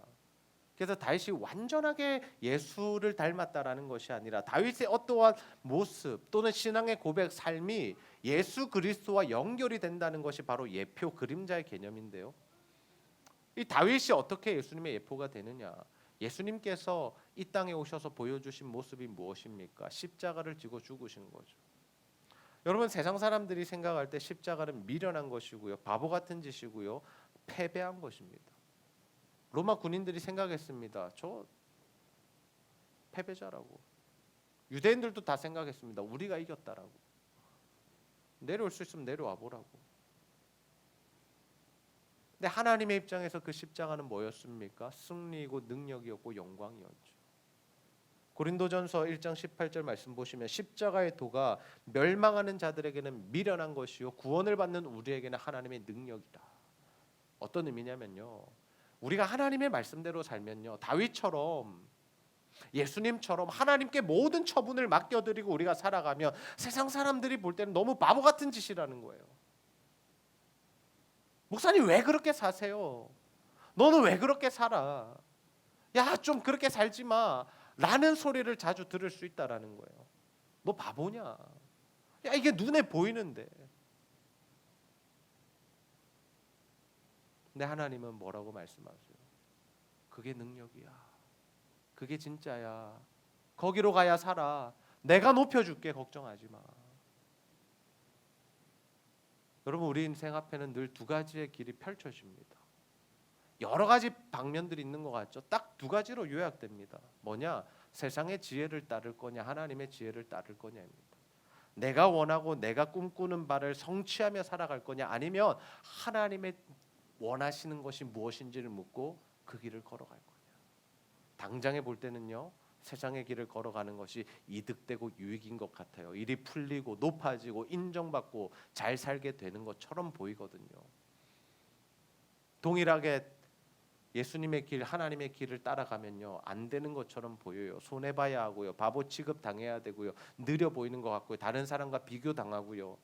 그래서 다윗이 완전하게 예수를 닮았다라는 것이 아니라 다윗의 어떠한 모습 또는 신앙의 고백, 삶이 예수 그리스도와 연결이 된다는 것이 바로 예표, 그림자의 개념인데요. 이 다윗이 어떻게 예수님의 예표가 되느냐? 예수님께서 이 땅에 오셔서 보여주신 모습이 무엇입니까? 십자가를 지고 죽으신 거죠. 여러분 세상 사람들이 생각할 때 십자가는 미련한 것이고요, 바보 같은 짓이고요, 패배한 것입니다. 로마 군인들이 생각했습니다. 저 패배자라고. 유대인들도 다 생각했습니다. 우리가 이겼다라고. 내려올 수 있으면 내려와 보라고. 근데 하나님의 입장에서 그 십자가는 뭐였습니까? 승리이고 능력이었고 영광이었죠. 고린도전서 1장 18절 말씀 보시면 십자가의 도가 멸망하는 자들에게는 미련한 것이요 구원을 받는 우리에게는 하나님의 능력이다. 어떤 의미냐면요, 우리가 하나님의 말씀대로 살면요, 다윗처럼 예수님처럼 하나님께 모든 처분을 맡겨드리고 우리가 살아가면 세상 사람들이 볼 때는 너무 바보 같은 짓이라는 거예요. 목사님 왜 그렇게 사세요? 너는 왜 그렇게 살아? 야, 좀 그렇게 살지 마 라는 소리를 자주 들을 수 있다라는 거예요. 너 바보냐? 야, 이게 눈에 보이는데. 근데 하나님은 뭐라고 말씀하세요? 그게 능력이야. 그게 진짜야. 거기로 가야 살아. 내가 높여줄게. 걱정하지 마. 여러분 우리 인생 앞에는 늘 두 가지의 길이 펼쳐집니다. 여러 가지 방면들이 있는 것 같죠? 딱 두 가지로 요약됩니다. 뭐냐? 세상의 지혜를 따를 거냐, 하나님의 지혜를 따를 거냐입니다. 내가 원하고 내가 꿈꾸는 바를 성취하며 살아갈 거냐, 아니면 하나님의 원하시는 것이 무엇인지를 묻고 그 길을 걸어갈 거냐. 당장에 볼 때는요, 세상의 길을 걸어가는 것이 이득되고 유익인 것 같아요. 일이 풀리고 높아지고 인정받고 잘 살게 되는 것처럼 보이거든요. 동일하게 예수님의 길, 하나님의 길을 따라가면요, 안 되는 것처럼 보여요. 손해봐야 하고요, 바보 취급 당해야 되고요, 느려 보이는 것 같고요, 다른 사람과 비교 당하고요.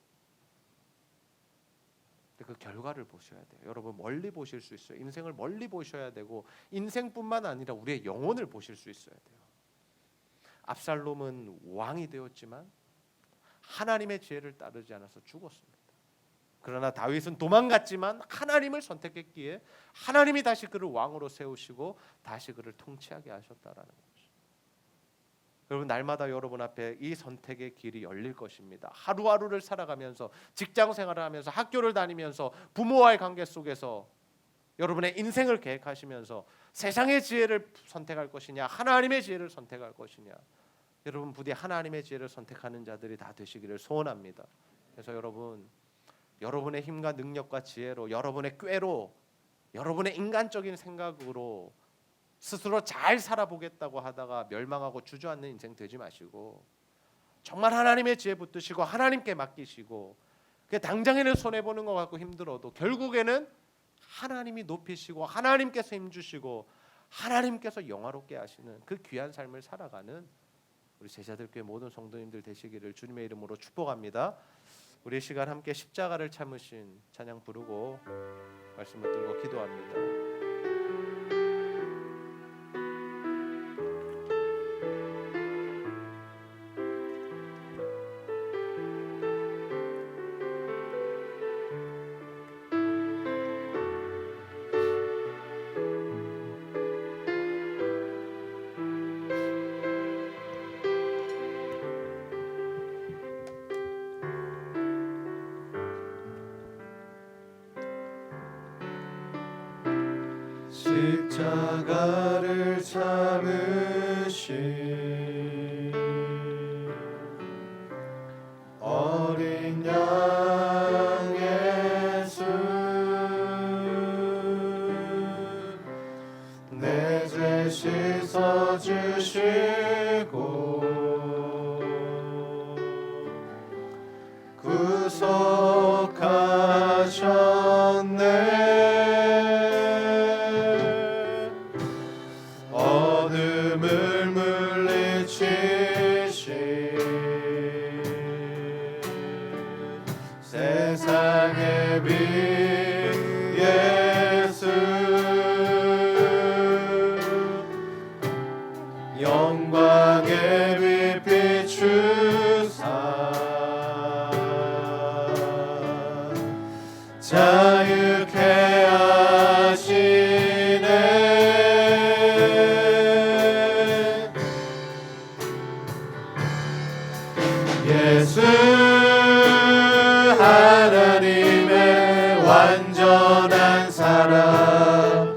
그 결과를 보셔야 돼요. 여러분 멀리 보실 수 있어요. 인생을 멀리 보셔야 되고 인생뿐만 아니라 우리의 영혼을 보실 수 있어야 돼요. 압살롬은 왕이 되었지만 하나님의 지혜를 따르지 않아서 죽었습니다. 그러나 다윗은 도망갔지만 하나님을 선택했기에 하나님이 다시 그를 왕으로 세우시고 다시 그를 통치하게 하셨다라는 거죠. 여러분 날마다 여러분 앞에 이 선택의 길이 열릴 것입니다. 하루하루를 살아가면서, 직장 생활을 하면서, 학교를 다니면서, 부모와의 관계 속에서 여러분의 인생을 계획하시면서 세상의 지혜를 선택할 것이냐, 하나님의 지혜를 선택할 것이냐. 여러분 부디 하나님의 지혜를 선택하는 자들이 다 되시기를 소원합니다. 그래서 여러분의 힘과 능력과 지혜로, 여러분의 꾀로, 여러분의 인간적인 생각으로 스스로 잘 살아보겠다고 하다가 멸망하고 주저앉는 인생 되지 마시고 정말 하나님의 지혜 붙드시고 하나님께 맡기시고, 그 당장에는 손해보는 것 같고 힘들어도 결국에는 하나님이 높이시고 하나님께서 힘주시고 하나님께서 영화롭게 하시는 그 귀한 삶을 살아가는 우리 제자들교회 모든 성도님들 되시기를 주님의 이름으로 축복합니다. 우리 시간 함께 십자가를 참으신 찬양 부르고 말씀을 들고 기도합니다. 십자가를 참으신 어린 양 예수, 내 죄 씻어주시고 구속하셨네. 어둠을 물리치신 세상의 빛 예수, 영광의 빛 비추사 자유케 하시네. 예수 하나님의 완전한 사랑,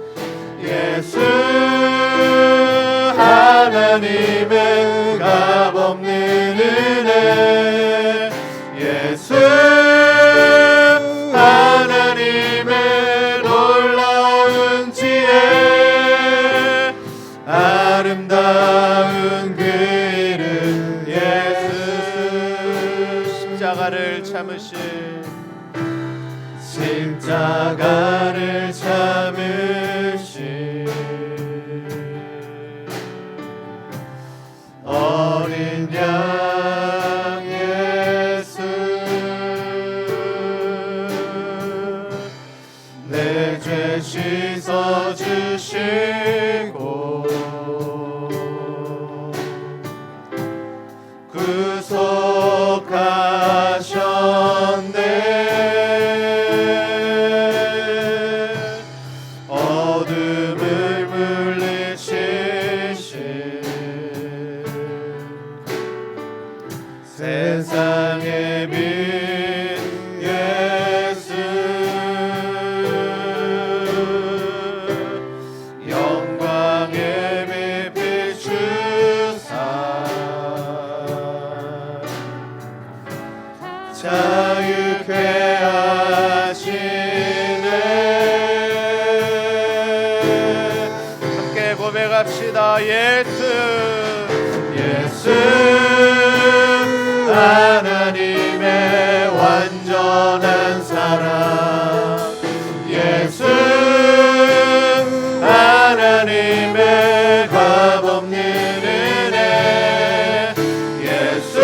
예수 하나님의 값없는 은혜, 예수 하나님의 놀라운 지혜, 아름다운 그 이름 예수. 십자가를 참으신, 십자가를 참으신 어린 양 예수, 내 죄 씻어주시고 구속하셨네. 어둠을 물리치신 세상의 빛 예수, 영광의 빛 비추사 자유케 하시네. 함께 고백합시다. 예수, 예수 하나님의 완전한 사랑, 예수 하나님의 값없는 은혜, 예수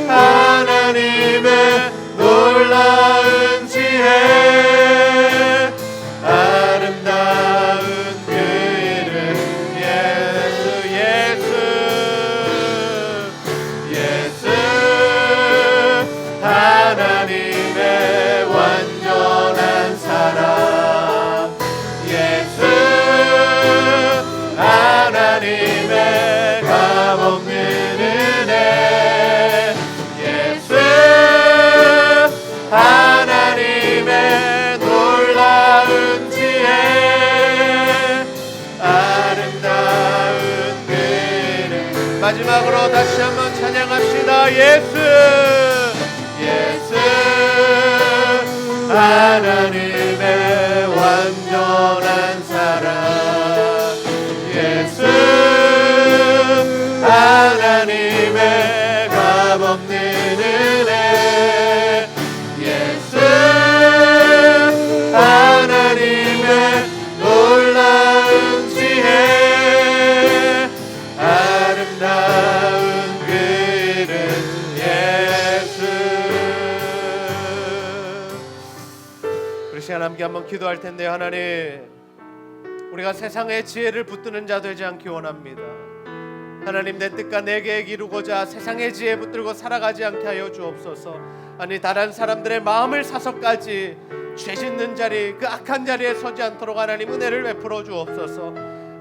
하나님의 놀라운 지혜, 아름다운 그 이름 예수, 예수, 예수 하나님의 완전한 사랑, 예수 하나님의 값없는 은혜, 예수 하나님의 놀라운 지혜, 아름다운 그 이름. 마지막으로 다시 한번 찬양합시다. 예수, 예수 하나님의 완전한 사랑, 예수 하나님의 값없는 은혜, 예수 하나님의 놀라운 지혜, 아름다운 그 이름 예수. 우리 시간 함께 한번 기도할 텐데요. 하나님, 우리가 세상의 지혜를 붙드는 자 되지 않기 원합니다. 하나님, 내 뜻과 내 계획 이루고자 세상의 지혜 붙들고 살아가지 않게 하여 주옵소서. 아니, 다른 사람들의 마음을 사서까지 죄 짓는 자리, 그 악한 자리에 서지 않도록 하나님 은혜를 베풀어 주옵소서.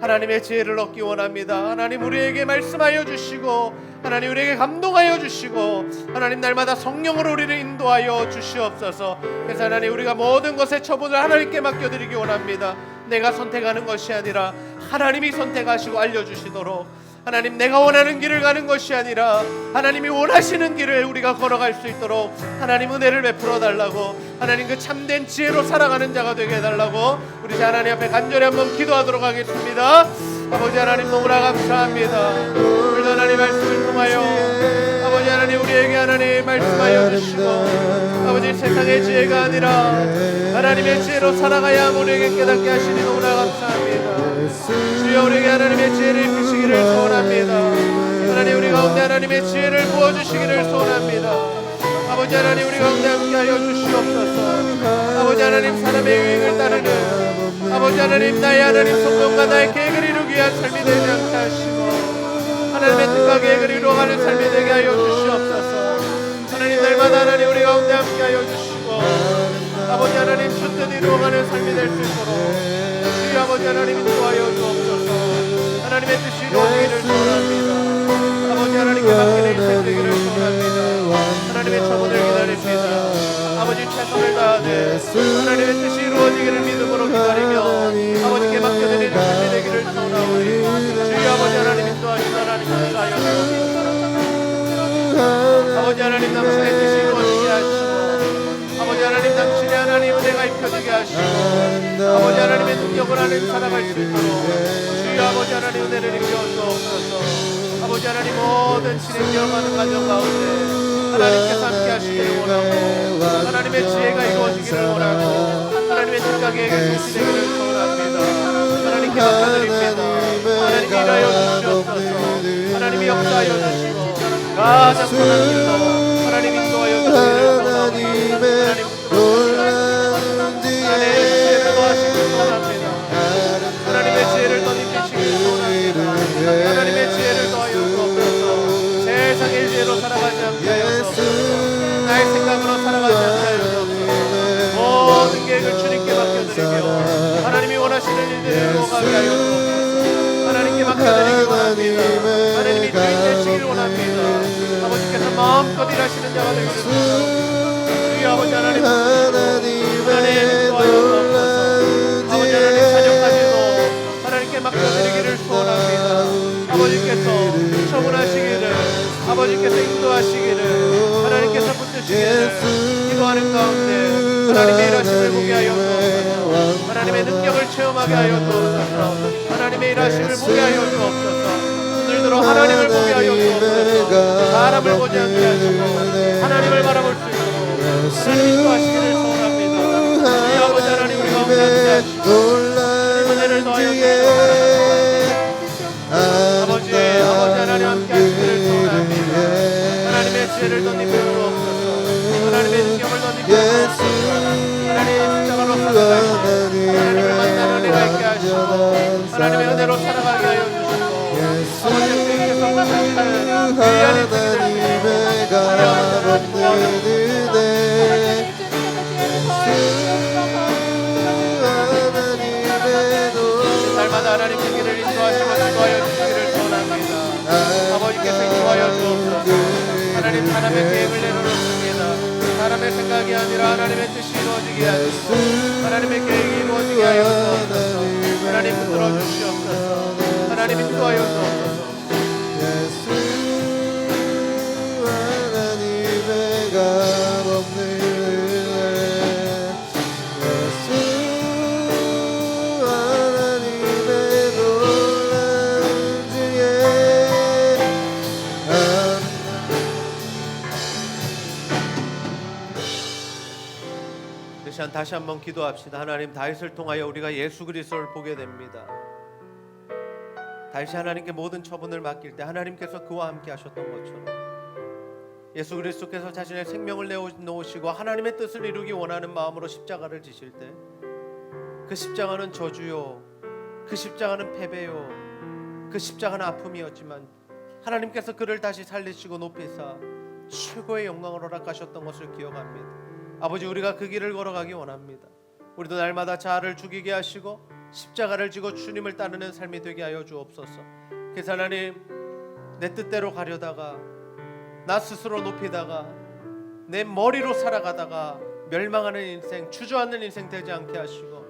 하나님의 지혜를 얻기 원합니다. 하나님 우리에게 말씀하여 주시고 하나님 우리에게 감동하여 주시고 하나님 날마다 성령으로 우리를 인도하여 주시옵소서. 그래서 하나님 우리가 모든 것의 처분을 하나님께 맡겨드리기 원합니다. 내가 선택하는 것이 아니라 하나님이 선택하시고 알려주시도록 하나님 내가 원하는 길을 가는 것이 아니라 하나님이 원하시는 길을 우리가 걸어갈 수 있도록 하나님 은혜를 베풀어 달라고 하나님 그 참된 지혜로 살아가는 자가 되게 해달라고 우리 하나님 앞에 간절히 한번 기도하도록 하겠습니다. 아버지 하나님 너무나 감사합니다. 우리 하나님 말씀을 통하여 아버지 하나님 우리에게 하나님 말씀하여 주시고 아버지 세상의 지혜가 아니라 하나님의 지혜로 살아가야 우리에게 깨닫게 하시니 너무나 감사합니다. 주여 우리에게 하나님의 지혜를 입히시기를 소원합니다. 하나님 우리 가운데 하나님의 지혜를 부어주시기를 소원합니다. 아버지 하나님 우리 가운데 함께하여 주시옵소서. 아버지 하나님 사람의 유익을 따르는 아버지 하나님 나의 하나님 성공과 나의 계획을 이루기 위한 삶이 되지 않게 하시고 하나님의 뜻과 계획을 이루어가는 삶이 되게 하여 주시옵소서. 하나님 날마다 하나님 우리 가운데 함께하여 주시고 아버지 하나님 주뜻 이루어가는 삶이 될 수 있도록 주여 아버지 하나님 인도하여 주옵소서. 하나님의 뜻이 이루어지기를 소원합니다. 아버지 하나님께 맡기는 인생 되기를 소원합니다. 하나님의 처분을 기다립니다. 아버지 최선을 다하되 하나님의 뜻이 이루어지기를 믿음으로 기다리며 아버지께 맡겨드리는 삶이 되기를 소원하오니 주여 아버지 하나님 인도하시는 하나님 감사하여 주옵소서. 아버지 하나님 당신의 뜻이 이루어지게 하시고 아버지 하나님 당신의 하나님 은혜가 입혀지게 하시고 아버지 하나님의 능력을 하는 살아갈 수 있도록 주여 아버지 하나님 은혜를 입혀 주옵소서. 아버지 하나님 모든 진행되어가는 가정 가운데 하나님께서 함께 하시기를 원하고 하나님의 지혜가 이루어지기를 원하고 하나님의 뜻과 계획에 성취되기를 소원합니다. 하나님께 맡겨드립니다. 하나님이 일하여 주시옵소서. 하나님이 역사하여 주시고 가장 선한 길로 하나님 인도하여 주시기를 소원합니다. 하나님의 지혜를 도하시기를 소원합니다. 하나님의 지혜를 덧입히시기를 소원합니다. 하나님의 지혜를 더하여 주옵소서. 세상의 지혜로 살아가지 않게 하여 주옵소서. 나의 생각으로 살아가지 않게 하여 주옵소서. 모든 계획을 주님께 맡겨드리며 하나님이 원하시는 일들을 이루어가게 하여 주옵소서. 하나님께 맡겨드리기 원합니다. 하나님이 주인 되시기를 원합니다. 아버지께서 마음껏 일하시는 자가 되기를 원합니다. 주여 아버지 하나님 하나님 도와여 주옵소서. 아버지 하나님 사정까지도 하나님께 맡겨드리기를 소원합니다. 아버지께서 처분하시기를 아버지께서 인도하시기를 하나님께서 붙드시기를 기도하는 가운데 하나님의 일하심을 보게 하여 주옵소서. 하나님의 능력을 체험하게 하여 주옵소서. 하나님의 일하심을 보게 하여 주옵소서. 오늘 들어 하나님을 보게 하여 주옵소서. 사람을 보지 않게 하시고 하나님을 바라볼 수 있도록 하나님 인도하시기를 소원합니다. 우리 아버지 하나님 우리 가운데 함께 하시고 은혜를 더하여 주옵소서. 아버지 하나님 함께 하시기를 소원합니다. 하나님의 지혜를 덧입혀 주옵소서. 하나님의 능력을 덧입혀 주옵소서. 하나님의 십자가로 살아가시고 하나님을 만나는 은혜가 있게 하시고 하나님의 은혜로 살아가게 하여 주시고 아버지께서 부르시는 귀한 인생이 될 수 있도록 날마다 하나님의 길을 인도하시고 인도하여 주시기를 소원합니다. 아버지께서 인도하여 주옵소서. 하나님 사람의 계획을 내려놓습니다. 사람의 생각이 아니라 하나님의 뜻이 이루어지게 하시고 하나님의 계획이 이루어지게 하여 주옵소서. 하나님 붙들어 주시옵소서. 하나님 인도하여 주옵소서. 하나님의 감 없는 다시 한번 기도합시다. 하나님 다윗을 통하여 우리가 예수 그리스도를 보게 됩니다. 다윗이 하나님께 모든 처분을 맡길 때 하나님께서 그와 함께 하셨던 것처럼 예수 그리스도께서 자신의 생명을 내놓으시고 하나님의 뜻을 이루기 원하는 마음으로 십자가를 지실 때 그 십자가는 저주요, 그 십자가는 패배요, 그 십자가는 아픔이었지만 하나님께서 그를 다시 살리시고 높이사 최고의 영광을 허락하셨던 것을 기억합니다. 아버지 우리가 그 길을 걸어가기 원합니다. 우리도 날마다 자아를 죽이게 하시고 십자가를 지고 주님을 따르는 삶이 되게 하여 주옵소서. 그래서 하나님, 내 뜻대로 가려다가 나 스스로 높이다가 내 머리로 살아가다가 멸망하는 인생, 주저앉는 인생 되지 않게 하시고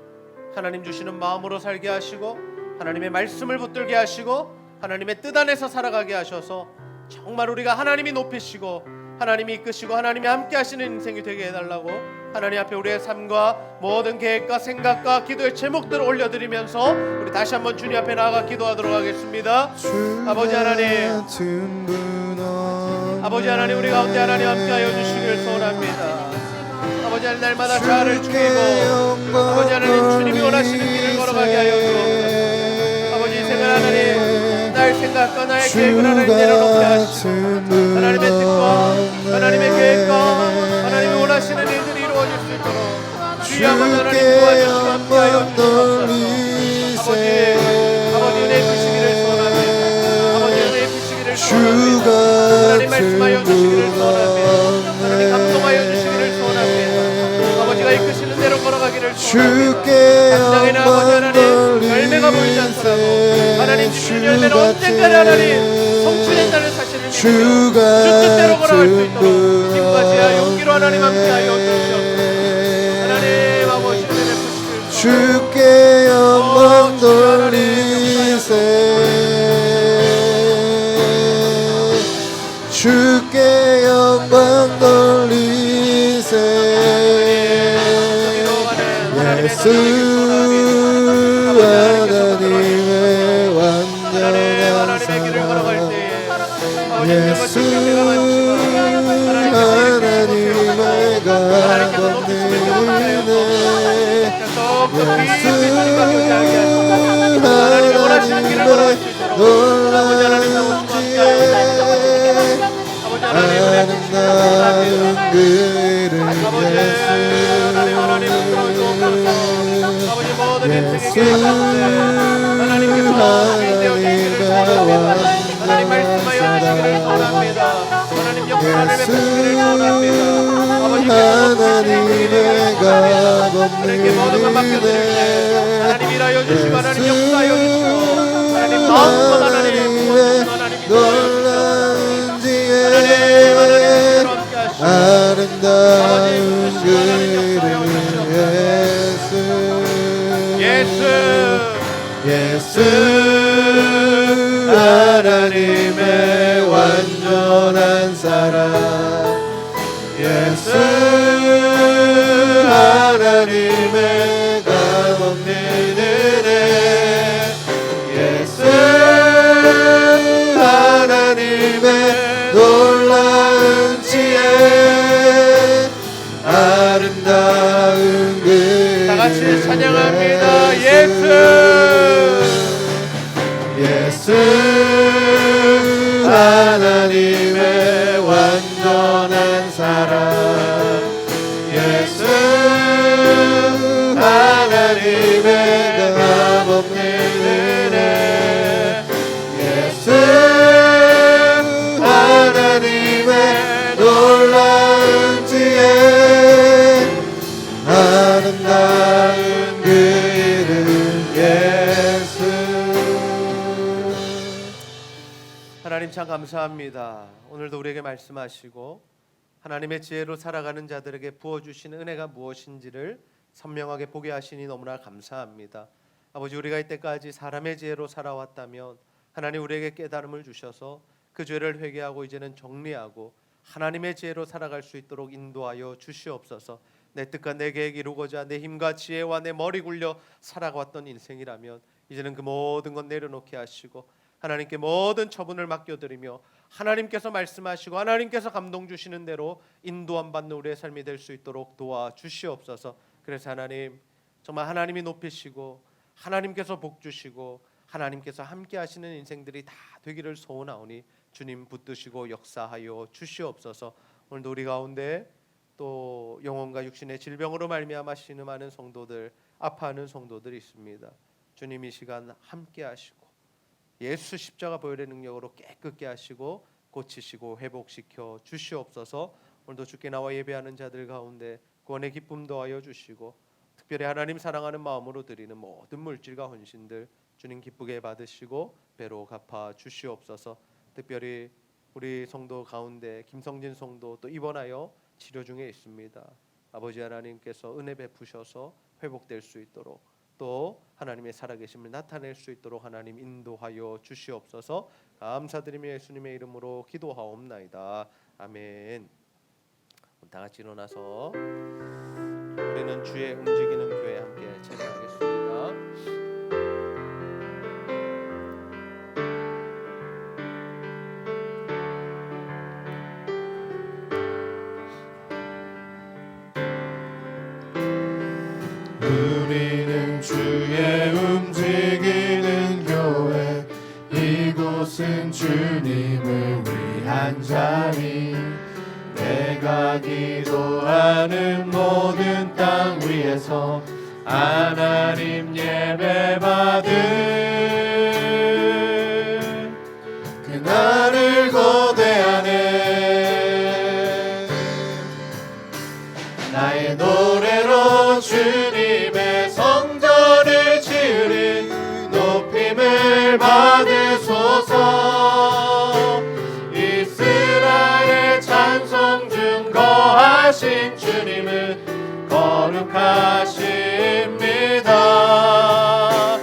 하나님 주시는 마음으로 살게 하시고 하나님의 말씀을 붙들게 하시고 하나님의 뜻 안에서 살아가게 하셔서 정말 우리가 하나님이 높이시고 하나님이 이끄시고 하나님이 함께 하시는 인생이 되게 해달라고 하나님 앞에 우리의 삶과 모든 계획과 생각과 기도의 제목들을 올려드리면서 우리 다시 한번 주님 앞에 나아가 기도하도록 하겠습니다. 아버지 하나님, 아버지 하나님, 우리 가운데 하나님 함께하여 주시기를 소원합니다. 아버지 하나님, 날마다 자아를 죽이고 아버지 하나님, 주님이 원하시는 길을 걸어가게 하여 주옵소서. 아버지, 이 생활 하나님, 나의 생각과 나의 계획을 하나님 내려놓게 하시고 하나님의 뜻과 하나님의 계획과 하나님이 원하시는 일들이 이루어질 수 있도록 주여 아버지 하나님 도와주시고 함께하여 주옵소서. 아버지 은혜 입히시기를 소원합니다. 아버지 은혜 입히시기를 소원합니다. 하나님 말씀하여 주시기를 소원합니다. 하나님 감동하여 주시기를 소원합니다. 아버지가 이끄시는 대로 걸어가기를 소원합니다. 당장에는 아버지 하나님 열매가 보이지 않더라도 하나님 주신 열매는 언젠가는 하나님 성취된다는 사실을 믿으며 주 뜻대로 걸어갈 수 있도록 힘과 지혜와 용기로 하나님 함께하여 주시옵소서. 하나님 아버지 은혜 베푸시길 주께 영광 돌리세 주께 영광 돌리세 예수 하나님의 완전한 사랑 예수 하나님의 가본 은혜 예수 하나님의 놀라운 지혜 아름다운 그 이름 예수 하나님의 하나님 말씀하여 주시기를 소원합니다. 하나님 역사를 베푸시기를 소원합니다. 하나님의 하나님께 모든 것 맡겨드릴 때 하나님 일하여 주시고 하나님 역사하여 주시고 하나님 마음껏 하나님 무엇이든 하나님이 놀라운 지혜 하나님 함께 하시고 아름다운 그 이름 예수 하나님의 완전한 사랑 예수 하나님의 값없는 은혜 예수 하나님의 놀라운 지혜 아름다운 그 다 같이 찬양합니다. 예수 하나님의 완전한 사랑 예수 하나님의 값없는 은혜 예수 하나님의 놀라운 지혜 아름다운 그 이름 예수 하나님 참 감사합니다. 오늘도 우리에게 말씀하시고 하나님의 지혜로 살아가는 자들에게 부어주시는 은혜가 무엇인지를 선명하게 보게 하시니 너무나 감사합니다. 아버지, 우리가 이때까지 사람의 지혜로 살아왔다면 하나님 우리에게 깨달음을 주셔서 그 죄를 회개하고 이제는 정리하고 하나님의 지혜로 살아갈 수 있도록 인도하여 주시옵소서. 내 뜻과 내 계획 이루고자 내 힘과 지혜와 내 머리 굴려 살아왔던 인생이라면 이제는 그 모든 것 내려놓게 하시고 하나님께 모든 처분을 맡겨드리며 하나님께서 말씀하시고 하나님께서 감동 주시는 대로 인도함 받는 우리의 삶이 될 수 있도록 도와주시옵소서. 그래서 하나님 정말 하나님이 높이시고 하나님께서 복 주시고 하나님께서 함께 하시는 인생들이 다 되기를 소원하오니 주님 붙드시고 역사하여 주시옵소서. 오늘도 우리 가운데 또 영혼과 육신의 질병으로 말미암아 신음하는 성도들, 아파하는 성도들이 있습니다. 주님 이 시간 함께 하시고 예수 십자가 보혈의 능력으로 깨끗게 하시고 고치시고 회복시켜 주시옵소서. 오늘도 주께 나와 예배하는 자들 가운데 구원의 기쁨 더하여 주시고 특별히 하나님 사랑하는 마음으로 드리는 모든 물질과 헌신들 주님 기쁘게 받으시고 배로 갚아 주시옵소서. 특별히 우리 성도 가운데 김성진 성도 또 입원하여 치료 중에 있습니다. 아버지 하나님께서 은혜 베푸셔서 회복될 수 있도록 또 하나님의 살아계심을 나타낼 수 있도록 하나님 인도하여 주시옵소서. 감사드리며 예수님의 이름으로 기도하옵나이다. 아멘. 다 같이 일어나서 우리는 주의 움직이는 교회 함께 찬양하겠습니다. 우리는 주의 움직이는 교회 이곳은 주님을 위한 자리 내가 기도하는 모든 땅 위에서 하나님 예배 받은 그날을 고대하네 나의 노래로 주님의 성전을 지으리 높임을 받으소서 이스라엘 찬송 중 거하신 주님은 거룩하십니다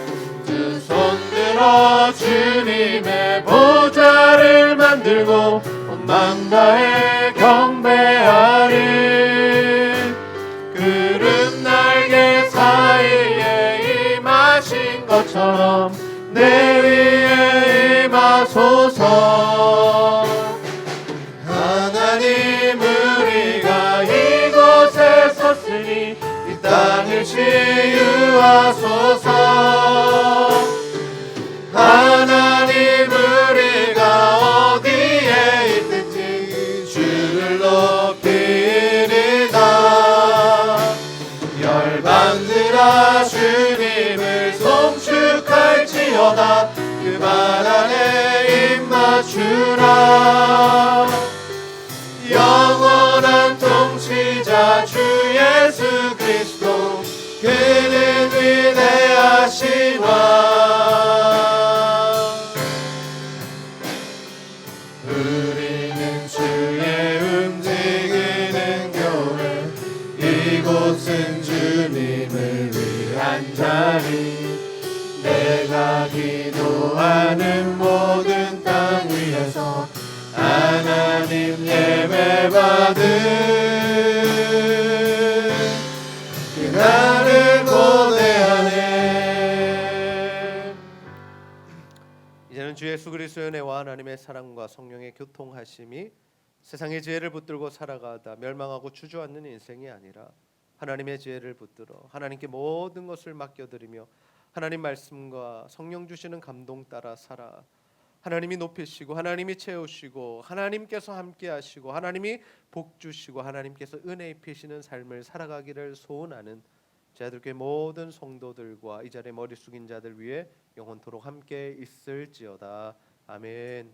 두 손 들어 주님의 보좌를 만들고 온 맘 다해 경배하리 구름 날개 사이에 임하신 것처럼 내 위에 임하소서 하나님 우리가 이곳에 섰으니 이 땅을 치유하소서 하나님 우리가 어디에 있든지 주를 높이리다 열방들아 주님을 송축할지어다 그 발 안에 입맞추라 영원한 통치자 주 예수 그리스도 그는 위대하시와 우리는 주의 움직이는 교회 이곳은 주님을 위한 자리 내가 기도하는 모든 땅 위에서 하나님 예배 받은 그날을 고대하네 이제는 주 예수 그리스도의 은혜와 하나님의 사랑과 성령의 교통하심이 세상의 지혜를 붙들고 살아가다 멸망하고 주저앉는 인생이 아니라 하나님의 지혜를 붙들어 하나님께 모든 것을 맡겨드리며 하나님 말씀과 성령 주시는 감동 따라 살아 하나님이 높이시고 하나님이 채우시고 하나님께서 함께 하시고 하나님이 복 주시고 하나님께서 은혜 입히시는 삶을 살아가기를 소원하는 제아들교회 모든 성도들과 이 자리에 머리 숙인 자들 위해 영원토록 함께 있을지어다. 아멘.